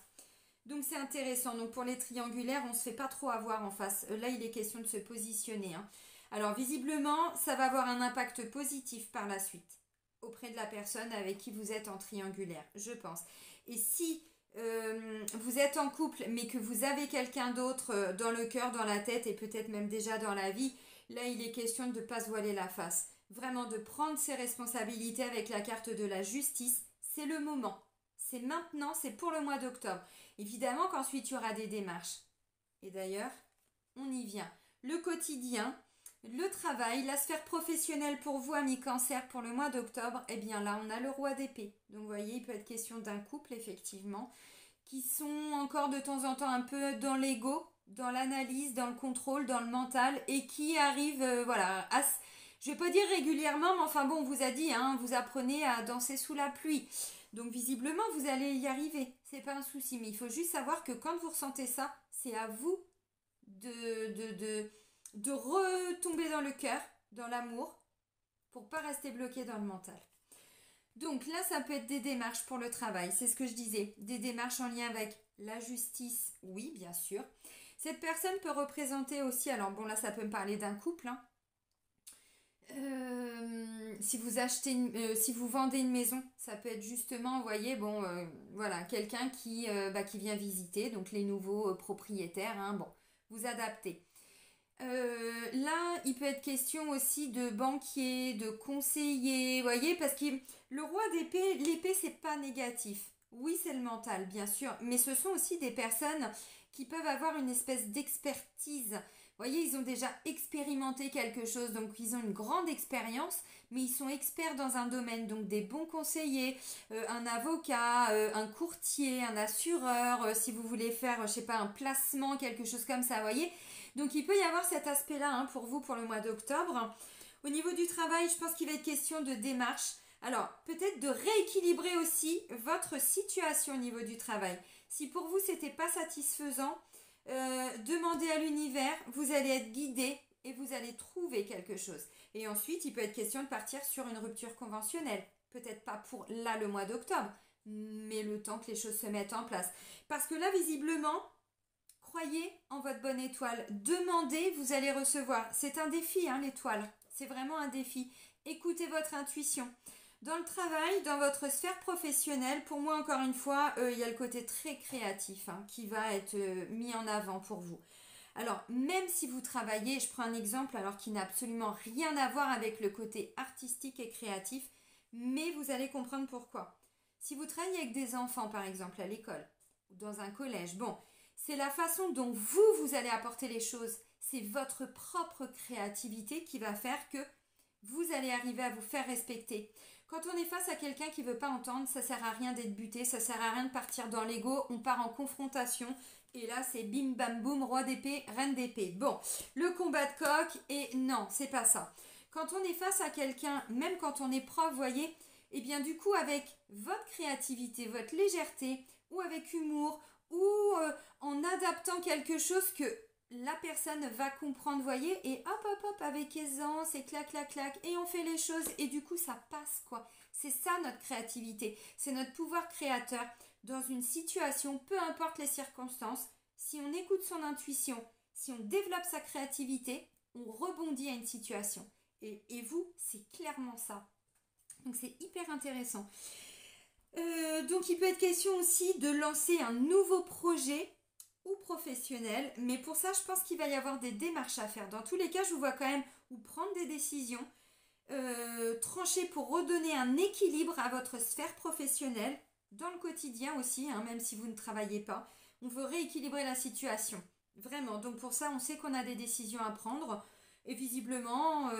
Donc c'est intéressant. Donc pour les triangulaires, on ne se fait pas trop avoir en face. Là, il est question de se positionner. Hein. Alors visiblement, ça va avoir un impact positif par la suite auprès de la personne avec qui vous êtes en triangulaire, je pense. Et si vous êtes en couple mais que vous avez quelqu'un d'autre dans le cœur, dans la tête et peut-être même déjà dans la vie, là il est question de ne pas se voiler la face. Vraiment de prendre ses responsabilités avec la carte de la justice, c'est le moment. C'est maintenant, c'est pour le mois d'octobre. Évidemment qu'ensuite il y aura des démarches. Et d'ailleurs, on y vient. Le quotidien, le travail, la sphère professionnelle pour vous, amis cancer, pour le mois d'octobre, eh bien là, on a le roi d'épée. Donc vous voyez, il peut être question d'un couple, effectivement, qui sont encore de temps en temps un peu dans l'ego, dans l'analyse, dans le contrôle, dans le mental, et qui arrivent, voilà, je vais pas dire régulièrement, mais enfin bon, on vous a dit, hein, vous apprenez à danser sous la pluie. Donc visiblement, vous allez y arriver. C'est pas un souci, mais il faut juste savoir que quand vous ressentez ça, c'est à vous de retomber dans le cœur, dans l'amour, pour pas rester bloqué dans le mental. Donc là, ça peut être des démarches pour le travail, c'est ce que je disais, des démarches en lien avec la justice, oui, bien sûr. Cette personne peut représenter aussi, alors bon là, ça peut me parler d'un couple, hein. Si vous achetez, si vous vendez une maison, ça peut être justement, vous voyez, bon, voilà, quelqu'un qui vient visiter, donc les nouveaux propriétaires, hein, bon, vous adaptez. Là, il peut être question aussi de banquier, de conseiller, vous voyez, parce que le roi d'épée, l'épée, c'est pas négatif. Oui, c'est le mental, bien sûr, mais ce sont aussi des personnes qui peuvent avoir une espèce d'expertise. Vous voyez, ils ont déjà expérimenté quelque chose, donc ils ont une grande expérience, mais ils sont experts dans un domaine, donc des bons conseillers, un avocat, un courtier, un assureur, si vous voulez faire, je sais pas, un placement, quelque chose comme ça, vous voyez. Donc il peut y avoir cet aspect-là hein, pour vous pour le mois d'octobre. Au niveau du travail, je pense qu'il va être question de démarche. Alors peut-être de rééquilibrer aussi votre situation au niveau du travail. Si pour vous c'était pas satisfaisant, demandez à l'univers, vous allez être guidé et vous allez trouver quelque chose. Et ensuite, il peut être question de partir sur une rupture conventionnelle. Peut-être pas pour là le mois d'octobre, mais le temps que les choses se mettent en place. Parce que là, visiblement, croyez en votre bonne étoile. Demandez, vous allez recevoir. C'est un défi, hein, l'étoile. C'est vraiment un défi. Écoutez votre intuition. Dans le travail, dans votre sphère professionnelle, pour moi, encore une fois, il y a le côté très créatif hein, qui va être mis en avant pour vous. Alors, même si vous travaillez, je prends un exemple alors qui n'a absolument rien à voir avec le côté artistique et créatif, mais vous allez comprendre pourquoi. Si vous travaillez avec des enfants, par exemple, à l'école ou dans un collège, bon, c'est la façon dont vous allez apporter les choses. C'est votre propre créativité qui va faire que vous allez arriver à vous faire respecter. Quand on est face à quelqu'un qui ne veut pas entendre, ça ne sert à rien d'être buté, ça ne sert à rien de partir dans l'ego, on part en confrontation. Et là, c'est bim bam boum, roi d'épée, reine d'épée. Bon, le combat de coq, et non, c'est pas ça. Quand on est face à quelqu'un, même quand on est prof, vous voyez, et bien du coup, avec votre créativité, votre légèreté, ou avec humour, ou en adaptant quelque chose que la personne va comprendre, voyez, et hop, hop, hop, avec aisance, et clac, clac, clac, et on fait les choses, et du coup, ça passe, quoi. C'est ça notre créativité, c'est notre pouvoir créateur dans une situation, peu importe les circonstances. Si on écoute son intuition, si on développe sa créativité, on rebondit à une situation. Et vous, c'est clairement ça. Donc c'est hyper intéressant. Donc il peut être question aussi de lancer un nouveau projet ou professionnel, mais pour ça je pense qu'il va y avoir des démarches à faire. Dans tous les cas, je vous vois quand même ou prendre des décisions, trancher pour redonner un équilibre à votre sphère professionnelle, dans le quotidien aussi, hein, même si vous ne travaillez pas. On veut rééquilibrer la situation, vraiment. Donc pour ça, on sait qu'on a des décisions à prendre, et visiblement,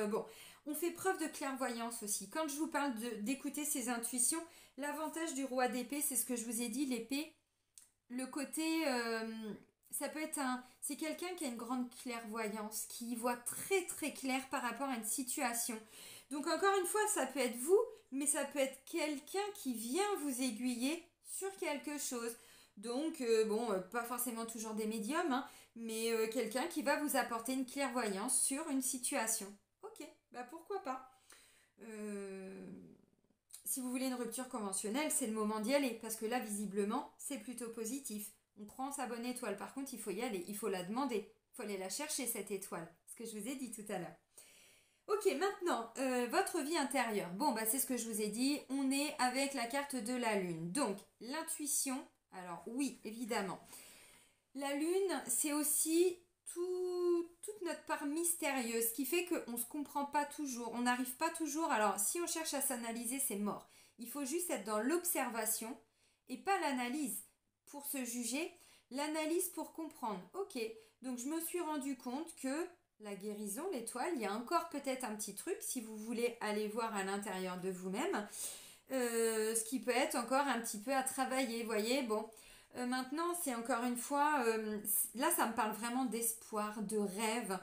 on fait preuve de clairvoyance aussi. Quand je vous parle d'écouter ses intuitions, l'avantage du roi d'épée, c'est ce que je vous ai dit, l'épée, le côté, ça peut être c'est quelqu'un qui a une grande clairvoyance, qui voit très très clair par rapport à une situation. Donc encore une fois, ça peut être vous, mais ça peut être quelqu'un qui vient vous aiguiller sur quelque chose. Donc, pas forcément toujours des médiums, hein, mais quelqu'un qui va vous apporter une clairvoyance sur une situation. Ok, pourquoi pas. Si vous voulez une rupture conventionnelle, c'est le moment d'y aller, parce que là, visiblement, c'est plutôt positif. On prend sa bonne étoile, par contre, il faut y aller, il faut la demander, il faut aller la chercher, cette étoile, ce que je vous ai dit tout à l'heure. Ok, maintenant, votre vie intérieure. C'est ce que je vous ai dit, on est avec la carte de la Lune. Donc, l'intuition, alors oui, évidemment. La Lune, c'est aussi toute notre part mystérieuse, ce qui fait qu'on ne se comprend pas toujours, on n'arrive pas toujours. Alors, si on cherche à s'analyser, c'est mort. Il faut juste être dans l'observation et pas l'analyse pour se juger, l'analyse pour comprendre. Ok, donc je me suis rendu compte que la guérison, l'étoile, il y a encore peut-être un petit truc si vous voulez aller voir à l'intérieur de vous-même, ce qui peut être encore un petit peu à travailler, vous voyez, maintenant, c'est encore une fois, là, ça me parle vraiment d'espoir, de rêve.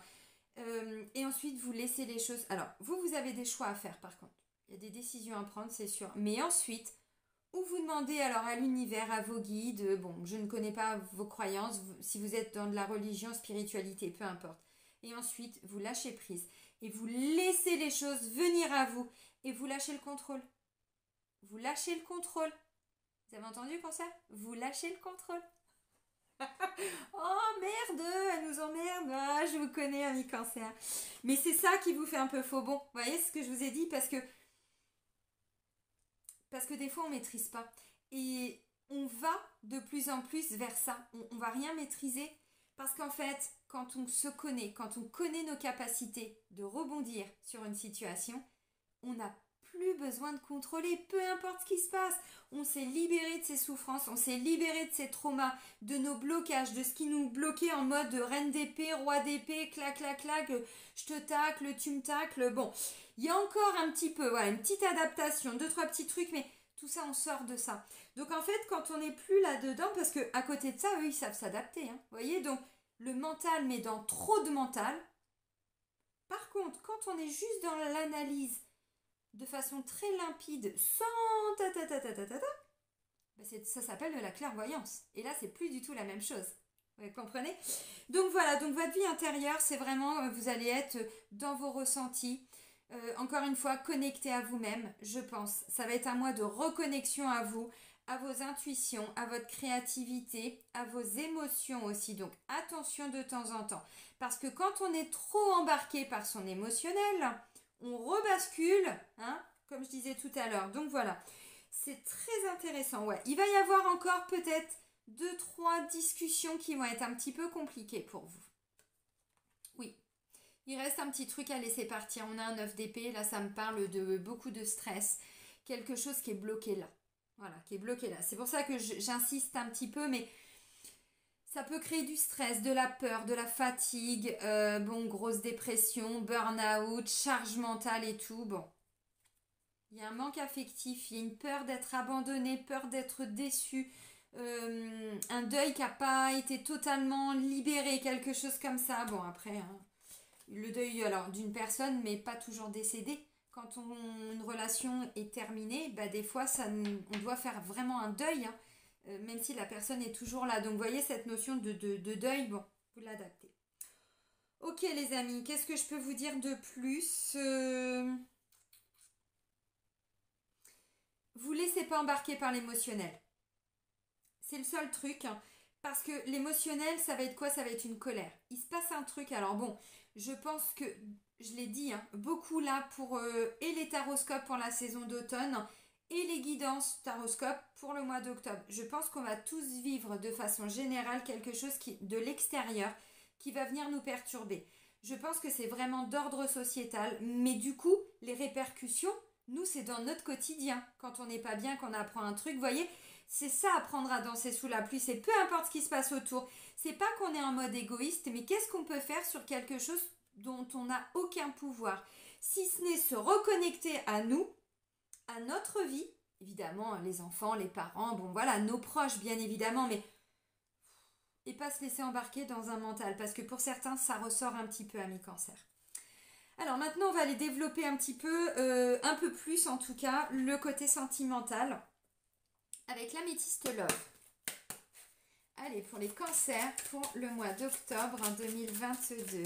Et ensuite, vous laissez les choses. Alors, vous avez des choix à faire, par contre. Il y a des décisions à prendre, c'est sûr. Mais ensuite, ou vous demandez alors à l'univers, à vos guides, je ne connais pas vos croyances, si vous êtes dans de la religion, spiritualité, peu importe. Et ensuite, vous lâchez prise. Et vous laissez les choses venir à vous. Et vous lâchez le contrôle. Vous lâchez le contrôle. Vous avez entendu, Cancer? Vous lâchez le contrôle. Oh merde, elle nous emmerde. Ah, je vous connais, ami Cancer. Mais c'est ça qui vous fait un peu faux bon. Vous voyez ce que je vous ai dit? Parce que des fois, on ne maîtrise pas. Et on va de plus en plus vers ça. On ne va rien maîtriser. Parce qu'en fait, quand on se connaît, quand on connaît nos capacités de rebondir sur une situation, on n'a plus besoin de contrôler, peu importe ce qui se passe. On s'est libéré de ses souffrances, on s'est libéré de ses traumas, de nos blocages, de ce qui nous bloquait en mode reine d'épée, roi d'épée, clac, clac, clac, je te tacle, tu me tacles. Il y a encore un petit peu, une petite adaptation, 2-3 petits trucs, mais tout ça, on sort de ça. Donc en fait, quand on n'est plus là-dedans, parce qu'à côté de ça, eux, ils savent s'adapter. Vous voyez, donc le mental, mais dans trop de mental. Par contre, quand on est juste dans l'analyse, de façon très limpide, sans ça s'appelle de la clairvoyance. Et là, c'est plus du tout la même chose. Vous comprenez? Donc voilà, donc votre vie intérieure, c'est vraiment, vous allez être dans vos ressentis. Encore une fois, connecté à vous-même, je pense. Ça va être un mois de reconnexion à vous, à vos intuitions, à votre créativité, à vos émotions aussi. Donc attention de temps en temps. Parce que quand on est trop embarqué par son émotionnel, on rebascule, comme je disais tout à l'heure. Donc voilà, c'est très intéressant. Ouais, il va y avoir encore peut-être 2-3 discussions qui vont être un petit peu compliquées pour vous. Oui, il reste un petit truc à laisser partir. On a un 9 d'épée, là ça me parle de beaucoup de stress. Quelque chose qui est bloqué là. Voilà, qui est bloqué là. C'est pour ça que j'insiste un petit peu, mais ça peut créer du stress, de la peur, de la fatigue, grosse dépression, burn-out, charge mentale et tout. Il y a un manque affectif, il y a une peur d'être abandonné, peur d'être déçu, un deuil qui n'a pas été totalement libéré, quelque chose comme ça. Après, le deuil alors d'une personne, mais pas toujours décédée. Quand une relation est terminée, des fois, on doit faire vraiment un deuil, même si la personne est toujours là. Donc, vous voyez, cette notion de deuil, vous l'adaptez. Ok, les amis, qu'est-ce que je peux vous dire de plus vous laissez pas embarquer par l'émotionnel. C'est le seul truc, hein, parce que l'émotionnel, ça va être quoi? Ça va être une colère. Il se passe un truc, alors bon, je pense que, je l'ai dit, hein, beaucoup là pour et les taroscopes pour la saison d'automne et les guidances taroscopes pour le mois d'octobre. Je pense qu'on va tous vivre de façon générale quelque chose qui, de l'extérieur qui va venir nous perturber. Je pense que c'est vraiment d'ordre sociétal, mais du coup, les répercussions, nous, c'est dans notre quotidien. Quand on n'est pas bien, qu'on apprend un truc, vous voyez, c'est ça, apprendre à danser sous la pluie, c'est peu importe ce qui se passe autour. C'est pas qu'on est en mode égoïste, mais qu'est-ce qu'on peut faire sur quelque chose dont on n'a aucun pouvoir, si ce n'est se reconnecter à nous, à notre vie, évidemment, les enfants, les parents, bon voilà, nos proches, bien évidemment, mais et pas se laisser embarquer dans un mental, parce que pour certains, ça ressort un petit peu à mi-cancer. Alors maintenant, on va aller développer un petit peu, un peu plus en tout cas, le côté sentimental avec l'améthyste love. Allez, pour les cancers, pour le mois d'octobre 2022.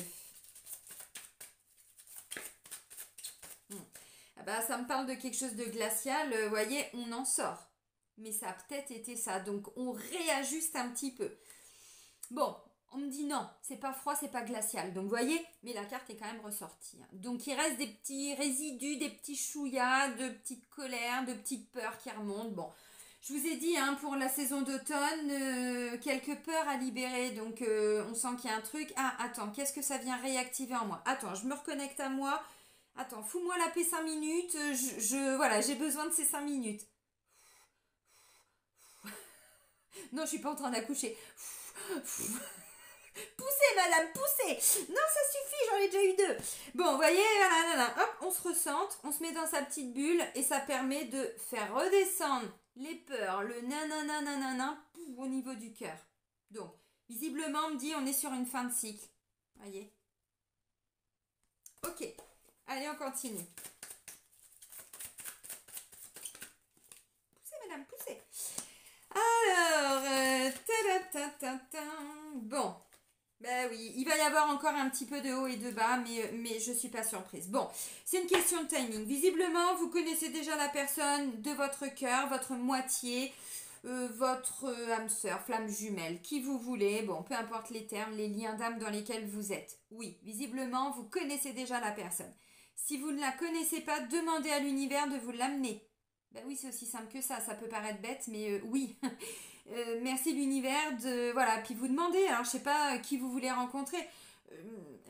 Ah bah, ça me parle de quelque chose de glacial, vous voyez, on en sort. Mais ça a peut-être été ça, donc on réajuste un petit peu. Bon, on me dit non, c'est pas froid, c'est pas glacial. Donc vous voyez, mais la carte est quand même ressortie. Donc il reste des petits résidus, des petits chouïas, de petites colères, de petites peurs qui remontent. Bon, je vous ai dit, hein, pour la saison d'automne, quelques peurs à libérer. Donc on sent qu'il y a un truc. Ah, attends, qu'est-ce que ça vient réactiver en moi? Attends, je me reconnecte à moi. Attends, fous-moi la paix 5 minutes. Voilà, j'ai besoin de ces 5 minutes. Non, je suis pas en train d'accoucher. Poussez, madame, poussez. Non, ça suffit, j'en ai déjà eu 2. Bon, vous voyez, voilà, hop, on se ressente, on se met dans sa petite bulle et ça permet de faire redescendre les peurs, le nanana au niveau du cœur. Donc, visiblement, on me dit on est sur une fin de cycle. Voyez. Ok, allez, on continue. Poussez, madame, poussez. Alors, bon, ben oui, il va y avoir encore un petit peu de haut et de bas, mais je suis pas surprise. Bon, c'est une question de timing. Visiblement, vous connaissez déjà la personne de votre cœur, votre moitié, votre âme sœur, flamme jumelle, qui vous voulez. Bon, peu importe les termes, les liens d'âme dans lesquels vous êtes. Oui, visiblement, vous connaissez déjà la personne. Si vous ne la connaissez pas, demandez à l'univers de vous l'amener. Ben oui, c'est aussi simple que ça peut paraître bête, mais oui. Merci l'univers de... Voilà, puis vous demandez, alors je sais pas qui vous voulez rencontrer.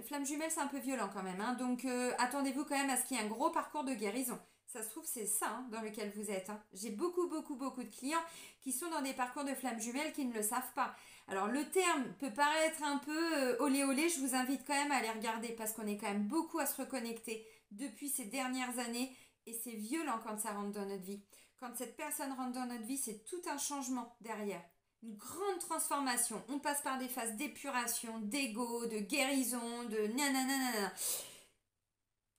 Flamme jumelle, c'est un peu violent quand même, hein, donc attendez-vous quand même à ce qu'il y ait un gros parcours de guérison. Ça se trouve, c'est ça, hein, dans lequel vous êtes. Hein. J'ai beaucoup de clients qui sont dans des parcours de flamme jumelle qui ne le savent pas. Alors le terme peut paraître un peu olé olé, je vous invite quand même à aller regarder parce qu'on est quand même beaucoup à se reconnecter depuis ces dernières années. Et c'est violent quand ça rentre dans notre vie. Quand cette personne rentre dans notre vie, c'est tout un changement derrière. Une grande transformation. On passe par des phases d'épuration, d'ego, de guérison, de nanana.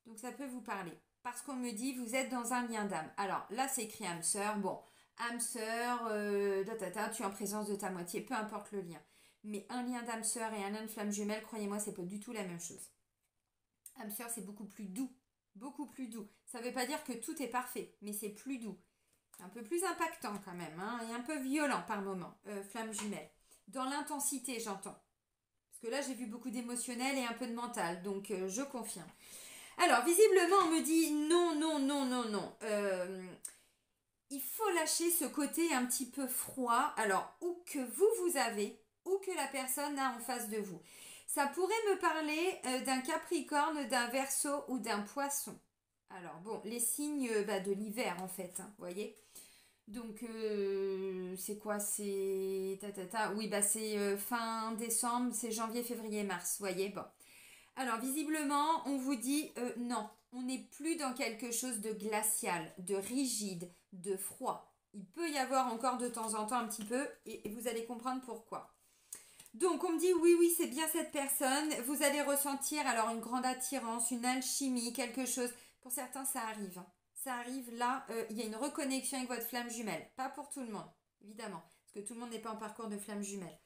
Donc ça peut vous parler. Parce qu'on me dit, vous êtes dans un lien d'âme. Alors là, c'est écrit âme sœur. Bon, âme sœur, tu es en présence de ta moitié, peu importe le lien. Mais un lien d'âme sœur et un lien de flamme jumelle, croyez-moi, c'est pas du tout la même chose. Âme sœur, c'est beaucoup plus doux. Beaucoup plus doux. Ça ne veut pas dire que tout est parfait, mais c'est plus doux. Un peu plus impactant quand même, hein, et un peu violent par moment, flamme jumelle. Dans l'intensité, j'entends. Parce que là, j'ai vu beaucoup d'émotionnel et un peu de mental, donc je confirme. Alors, visiblement, on me dit non. Il faut lâcher ce côté un petit peu froid, alors, ou que vous avez, ou que la personne a en face de vous. Ça pourrait me parler d'un Capricorne, d'un Verseau ou d'un Poisson. Alors bon, les signes de l'hiver en fait, hein, voyez. Donc c'est quoi? C'est oui, c'est fin décembre, c'est janvier, février, mars, voyez. Bon. Alors visiblement, on vous dit non, on n'est plus dans quelque chose de glacial, de rigide, de froid. Il peut y avoir encore de temps en temps un petit peu et vous allez comprendre pourquoi. Donc on me dit oui c'est bien cette personne, vous allez ressentir alors une grande attirance, une alchimie, quelque chose. Pour certains ça arrive, hein. Ça arrive là, il y a une reconnexion avec votre flamme jumelle. Pas pour tout le monde, évidemment, parce que tout le monde n'est pas en parcours de flamme jumelle.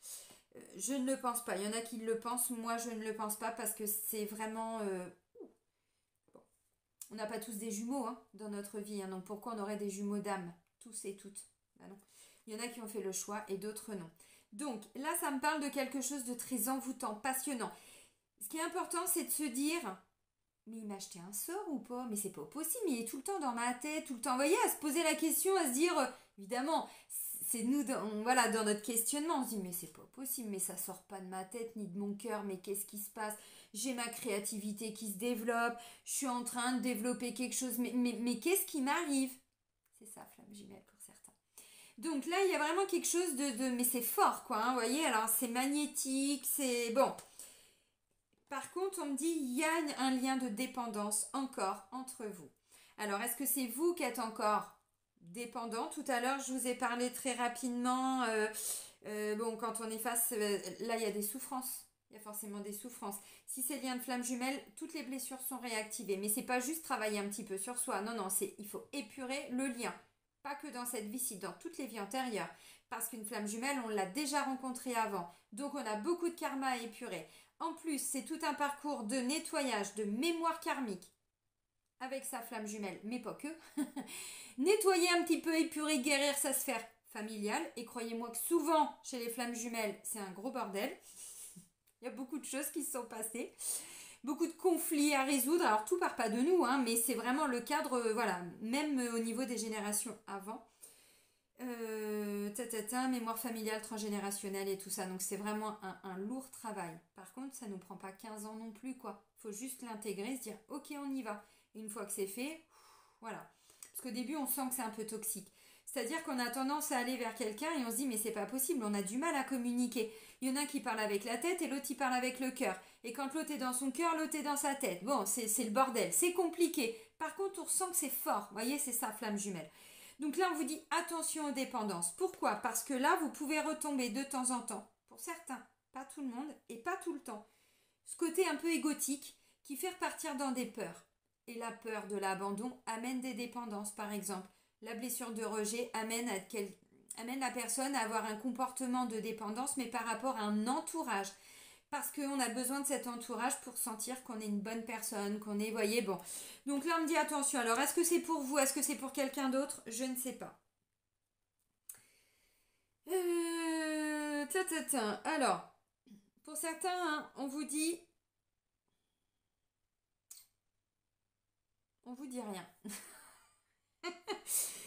Je ne le pense pas, il y en a qui le pensent, moi je ne le pense pas parce que c'est vraiment... Bon. On n'a pas tous des jumeaux hein, dans notre vie, hein, donc pourquoi on aurait des jumeaux d'âme? tous et toutes. Ben non. Il y en a qui ont fait le choix et d'autres non. Donc là, ça me parle de quelque chose de très envoûtant, passionnant. Ce qui est important, c'est de se dire, mais il m'a acheté un sort ou pas? Mais c'est pas possible, il est tout le temps dans ma tête, tout le temps. Vous voyez, à se poser la question, à se dire, évidemment, c'est nous, voilà, dans notre questionnement, on se dit, mais c'est pas possible, mais ça sort pas de ma tête ni de mon cœur, mais qu'est-ce qui se passe? J'ai ma créativité qui se développe, je suis en train de développer quelque chose, mais qu'est-ce qui m'arrive? C'est ça, flamme jumelle pour certains. Donc là, il y a vraiment quelque chose mais c'est fort, quoi, hein, vous voyez, alors c'est magnétique, c'est... Bon. Par contre, on me dit, il y a un lien de dépendance encore entre vous. Alors, est-ce que c'est vous qui êtes encore dépendant? Tout à l'heure, je vous ai parlé très rapidement, bon, quand on est face, là, il y a des souffrances. Il y a forcément des souffrances. Si c'est lien de flamme jumelle, toutes les blessures sont réactivées. Mais c'est pas juste travailler un petit peu sur soi. Non, non, il faut épurer le lien. Pas que dans cette vie-ci, dans toutes les vies antérieures. Parce qu'une flamme jumelle, on l'a déjà rencontrée avant. Donc, on a beaucoup de karma à épurer. En plus, c'est tout un parcours de nettoyage, de mémoire karmique avec sa flamme jumelle, mais pas que. Nettoyer un petit peu, épurer, guérir sa sphère familiale. Et croyez-moi que souvent, chez les flammes jumelles, c'est un gros bordel. Il y a beaucoup de choses qui se sont passées. Beaucoup de conflits à résoudre. Alors, tout part pas de nous, hein, mais c'est vraiment le cadre, voilà, même au niveau des générations avant. Mémoire familiale transgénérationnelle et tout ça. Donc c'est vraiment un lourd travail. Par contre, ça ne nous prend pas 15 ans non plus, quoi. Faut juste l'intégrer, se dire ok, on y va. Et une fois que c'est fait, voilà. Parce qu'au début, on sent que c'est un peu toxique. C'est-à-dire qu'on a tendance à aller vers quelqu'un et on se dit mais c'est pas possible, on a du mal à communiquer. Il y en a qui parlent avec la tête et l'autre qui parle avec le cœur. Et quand l'autre est dans son cœur, l'autre est dans sa tête. Bon, c'est le bordel, c'est compliqué. Par contre, on ressent que c'est fort. Vous voyez, c'est ça, flamme jumelle. Donc là, on vous dit attention aux dépendances. Pourquoi? Parce que là, vous pouvez retomber de temps en temps, pour certains, pas tout le monde, et pas tout le temps. Ce côté un peu égotique qui fait repartir dans des peurs. Et la peur de l'abandon amène des dépendances, par exemple. La blessure de rejet amène la personne à avoir un comportement de dépendance, mais par rapport à un entourage. Parce qu'on a besoin de cet entourage pour sentir qu'on est une bonne personne, qu'on est, voyez, bon. Donc là, on me dit attention. Alors, est-ce que c'est pour vous? Est-ce que c'est pour quelqu'un d'autre? Je ne sais pas. Alors, pour certains, hein, on vous dit rien.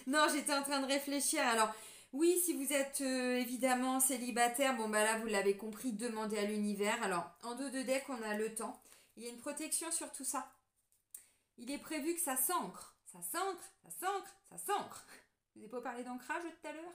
Non, j'étais en train de réfléchir. Alors, oui, si vous êtes évidemment célibataire, bon bah là vous l'avez compris, demandez à l'univers. Alors, en dos de deck, on a le temps. Il y a une protection sur tout ça. Il est prévu que ça s'ancre. Ça s'ancre, ça s'ancre, ça s'ancre. Je vous ai pas parlé d'ancrage tout à l'heure?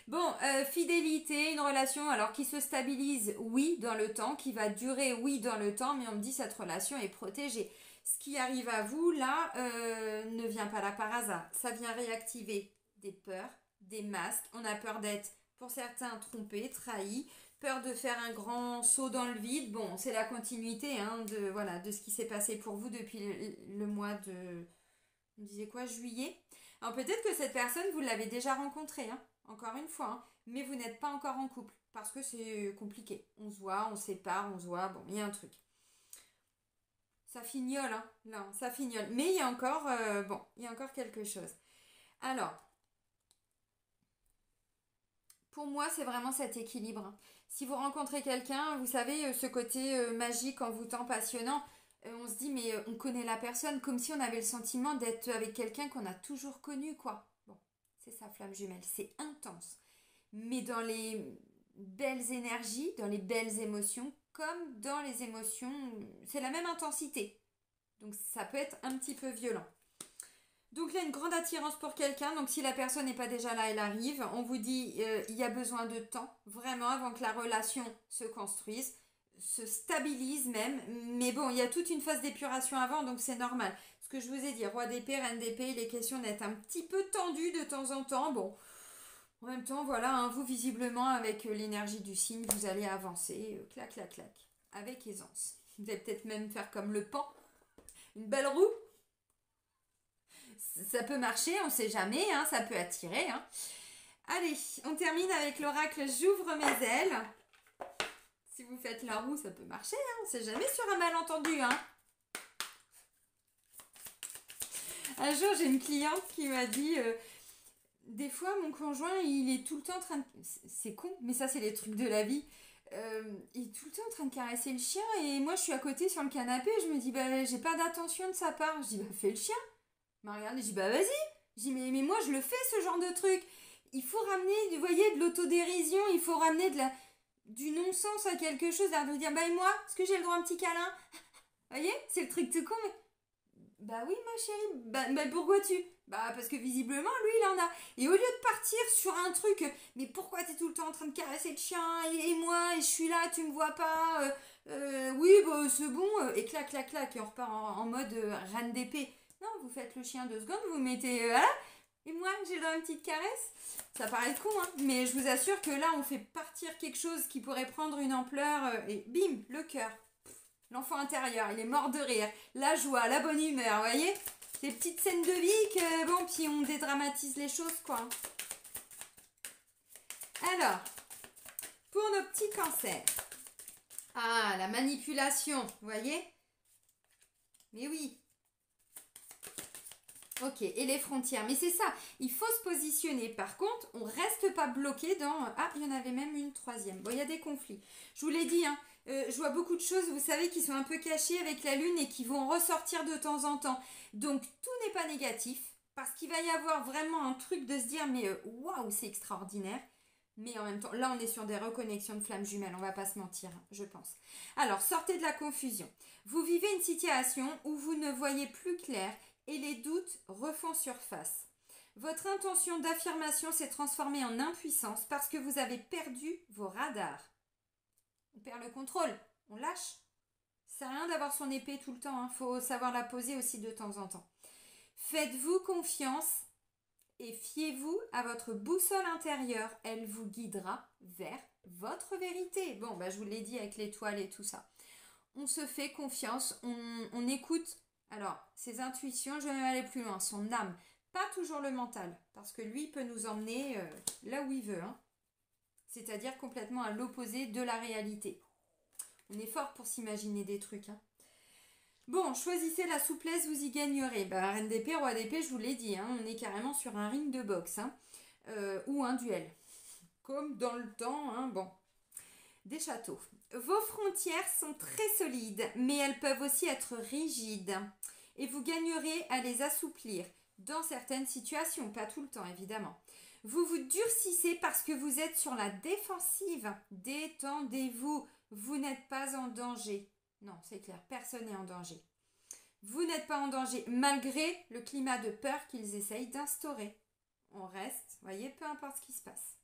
Bon, fidélité, une relation alors qui se stabilise, oui, dans le temps, qui va durer, oui, dans le temps, mais on me dit cette relation est protégée. Ce qui arrive à vous, là, ne vient pas là par hasard. Ça vient réactiver des peurs, des masques. On a peur d'être, pour certains, trompés, trahis. Peur de faire un grand saut dans le vide. Bon, c'est la continuité hein, de ce qui s'est passé pour vous depuis le mois de... On disait quoi? Juillet. Alors peut-être que cette personne, vous l'avez déjà rencontrée, hein, encore une fois. Hein, mais vous n'êtes pas encore en couple. Parce que c'est compliqué. On se voit, on se sépare, on se voit. Bon, il y a un truc. Ça fignole, hein, là, ça fignole. Mais il y a encore, il y a encore quelque chose. Alors, pour moi, c'est vraiment cet équilibre. Hein. Si vous rencontrez quelqu'un, vous savez, ce côté magique, envoûtant, passionnant, on se dit, mais on connaît la personne comme si on avait le sentiment d'être avec quelqu'un qu'on a toujours connu, quoi. Bon, c'est ça, flamme jumelle, c'est intense. Mais dans les belles énergies, dans les belles émotions, comme dans les émotions, c'est la même intensité. Donc ça peut être un petit peu violent. Donc là, une grande attirance pour quelqu'un. Donc si la personne n'est pas déjà là, elle arrive. On vous dit, il y a besoin de temps, vraiment, avant que la relation se construise, se stabilise même. Mais bon, il y a toute une phase d'épuration avant, donc c'est normal. Ce que je vous ai dit, roi d'épée, reine d'épée, il est question d'être un petit peu tendu de temps en temps. Bon, en même temps, voilà, hein, vous visiblement, avec l'énergie du signe, vous allez avancer, clac, clac, clac, avec aisance. Vous allez peut-être même faire comme le pan, une belle roue. Ça peut marcher, on ne sait jamais, hein, ça peut attirer. Hein. Allez, on termine avec l'oracle J'ouvre mes ailes. Si vous faites la roue, ça peut marcher, hein, on ne sait jamais sur un malentendu. Hein. Un jour, j'ai une cliente qui m'a dit des fois, mon conjoint, il est tout le temps en train de... C'est con, mais ça, c'est les trucs de la vie. Il est tout le temps en train de caresser le chien et moi, je suis à côté sur le canapé et je me dis, bah, j'ai pas d'attention de sa part. Je dis, bah, fais le chien. Il m'a regardé, je dis, bah, vas-y. Je dis, mais moi, je le fais, ce genre de truc. Il faut ramener, vous voyez, de l'autodérision, il faut ramener du non-sens à quelque chose, de dire, bah, et moi, est-ce que j'ai le droit à un petit câlin? Vous voyez, c'est le truc tout con, mais bah oui, ma chérie. Bah pourquoi tu... Bah parce que visiblement, lui, il en a. Et au lieu de partir sur un truc, mais pourquoi t'es tout le temps en train de caresser le chien et moi, et je suis là, tu me vois pas oui, bah c'est bon. Et clac, clac, clac. Et on repart en mode reine d'épée. Non, vous faites le chien 2 secondes, vous mettez... voilà. Et moi, j'ai dans une petite caresse. Ça paraît con, hein. Mais je vous assure que là, on fait partir quelque chose qui pourrait prendre une ampleur. Et bim, le cœur. L'enfant intérieur, il est mort de rire. La joie, la bonne humeur, vous voyez? Des petites scènes de vie que, bon, puis on dédramatise les choses, quoi. Alors, pour nos petits cancers. Ah, la manipulation, vous voyez? Mais oui. Ok, et les frontières. Mais c'est ça, il faut se positionner. Par contre, on ne reste pas bloqué dans... Ah, il y en avait même une troisième. Bon, il y a des conflits. Je vous l'ai dit, hein, je vois beaucoup de choses, vous savez, qui sont un peu cachées avec la Lune et qui vont ressortir de temps en temps. Donc, tout n'est pas négatif, parce qu'il va y avoir vraiment un truc de se dire, mais waouh, c'est extraordinaire. Mais en même temps, là, on est sur des reconnexions de flammes jumelles, on va pas se mentir, hein, je pense. Alors, sortez de la confusion. Vous vivez une situation où vous ne voyez plus clair et les doutes refont surface. Votre intention d'affirmation s'est transformée en impuissance parce que vous avez perdu vos radars. On perd le contrôle, on lâche. Ça sert à rien d'avoir son épée tout le temps, hein. Faut savoir la poser aussi de temps en temps. Faites-vous confiance et fiez-vous à votre boussole intérieure. Elle vous guidera vers votre vérité. Bon, bah, je vous l'ai dit avec l'étoile et tout ça. On se fait confiance, on écoute. Alors, ses intuitions, je vais même aller plus loin, son âme, pas toujours le mental, parce que lui peut nous emmener là où il veut, hein. C'est-à-dire complètement à l'opposé de la réalité. On est fort pour s'imaginer des trucs, hein. Bon, choisissez la souplesse, vous y gagnerez. Bah, reine d'épée, roi d'épée, je vous l'ai dit, hein, on est carrément sur un ring de boxe, hein, ou un duel. Comme dans le temps, hein, bon. Des châteaux. Vos frontières sont très solides, mais elles peuvent aussi être rigides. Et vous gagnerez à les assouplir dans certaines situations, pas tout le temps évidemment. Vous vous durcissez parce que vous êtes sur la défensive. Détendez-vous, vous n'êtes pas en danger. Non, c'est clair, personne n'est en danger. Vous n'êtes pas en danger malgré le climat de peur qu'ils essayent d'instaurer. On reste, voyez, peu importe ce qui se passe.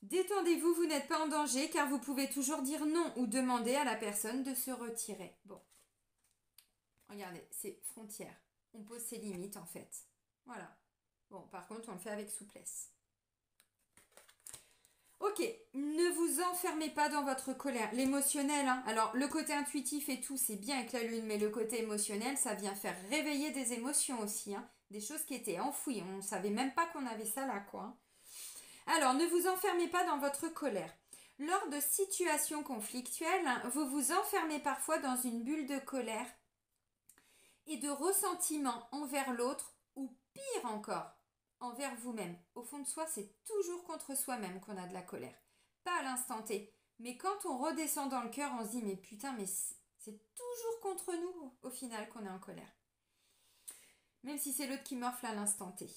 Détendez-vous, vous n'êtes pas en danger car vous pouvez toujours dire non ou demander à la personne de se retirer. Bon, regardez, c'est frontières. On pose ses limites en fait. Voilà. Bon, par contre, on le fait avec souplesse. Ok, ne vous enfermez pas dans votre colère. L'émotionnel, hein. Alors le côté intuitif et tout, c'est bien avec la lune, mais le côté émotionnel, ça vient faire réveiller des émotions aussi, hein. Des choses qui étaient enfouies. On ne savait même pas qu'on avait ça là, quoi, hein. Alors, ne vous enfermez pas dans votre colère. Lors de situations conflictuelles, vous vous enfermez parfois dans une bulle de colère et de ressentiment envers l'autre ou pire encore, envers vous-même. Au fond de soi, c'est toujours contre soi-même qu'on a de la colère. Pas à l'instant T. Mais quand on redescend dans le cœur, on se dit mais putain, mais c'est toujours contre nous au final qu'on est en colère. Même si c'est l'autre qui morfle à l'instant T.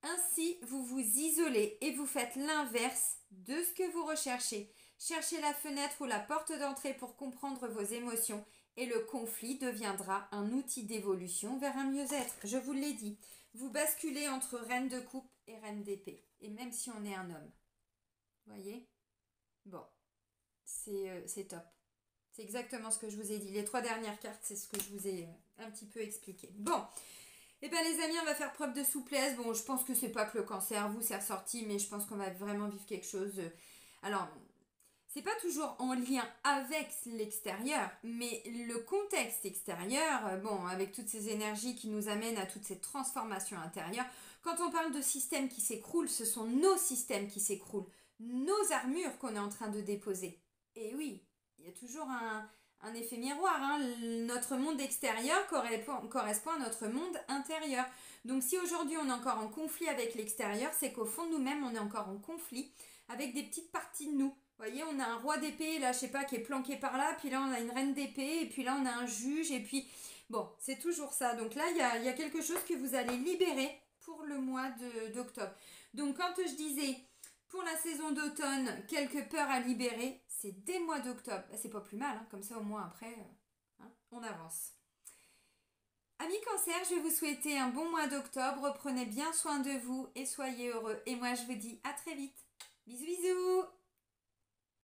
Ainsi, vous vous isolez et vous faites l'inverse de ce que vous recherchez. Cherchez la fenêtre ou la porte d'entrée pour comprendre vos émotions et le conflit deviendra un outil d'évolution vers un mieux-être. Je vous l'ai dit, vous basculez entre reine de coupe et reine d'épée. Et même si on est un homme. Voyez? Bon, c'est top. C'est exactement ce que je vous ai dit. Les 3 dernières cartes, c'est ce que je vous ai un petit peu expliqué. Bon. Eh bien les amis, on va faire preuve de souplesse. Bon, je pense que c'est pas que le cancer, vous, c'est ressorti, mais je pense qu'on va vraiment vivre quelque chose. Alors, c'est pas toujours en lien avec l'extérieur, mais le contexte extérieur, bon, avec toutes ces énergies qui nous amènent à toute cette transformation intérieure. Quand on parle de systèmes qui s'écroulent, ce sont nos systèmes qui s'écroulent, nos armures qu'on est en train de déposer. Et oui, il y a toujours un effet miroir, hein. Notre monde extérieur correspond à notre monde intérieur. Donc si aujourd'hui on est encore en conflit avec l'extérieur, c'est qu'au fond de nous-mêmes, on est encore en conflit avec des petites parties de nous. Vous voyez, on a un roi d'épée, là, je sais pas, qui est planqué par là, puis là, on a une reine d'épée, et puis là, on a un juge, et puis... Bon, c'est toujours ça. Donc là, il y a quelque chose que vous allez libérer pour le mois d'octobre. Donc quand je disais, pour la saison d'automne, quelques peurs à libérer, c'est dès le mois d'octobre. C'est pas plus mal, hein, comme ça, au moins, après, hein, on avance. Amis Cancer, je vais vous souhaiter un bon mois d'octobre. Prenez bien soin de vous et soyez heureux. Et moi, je vous dis à très vite. Bisous, bisous!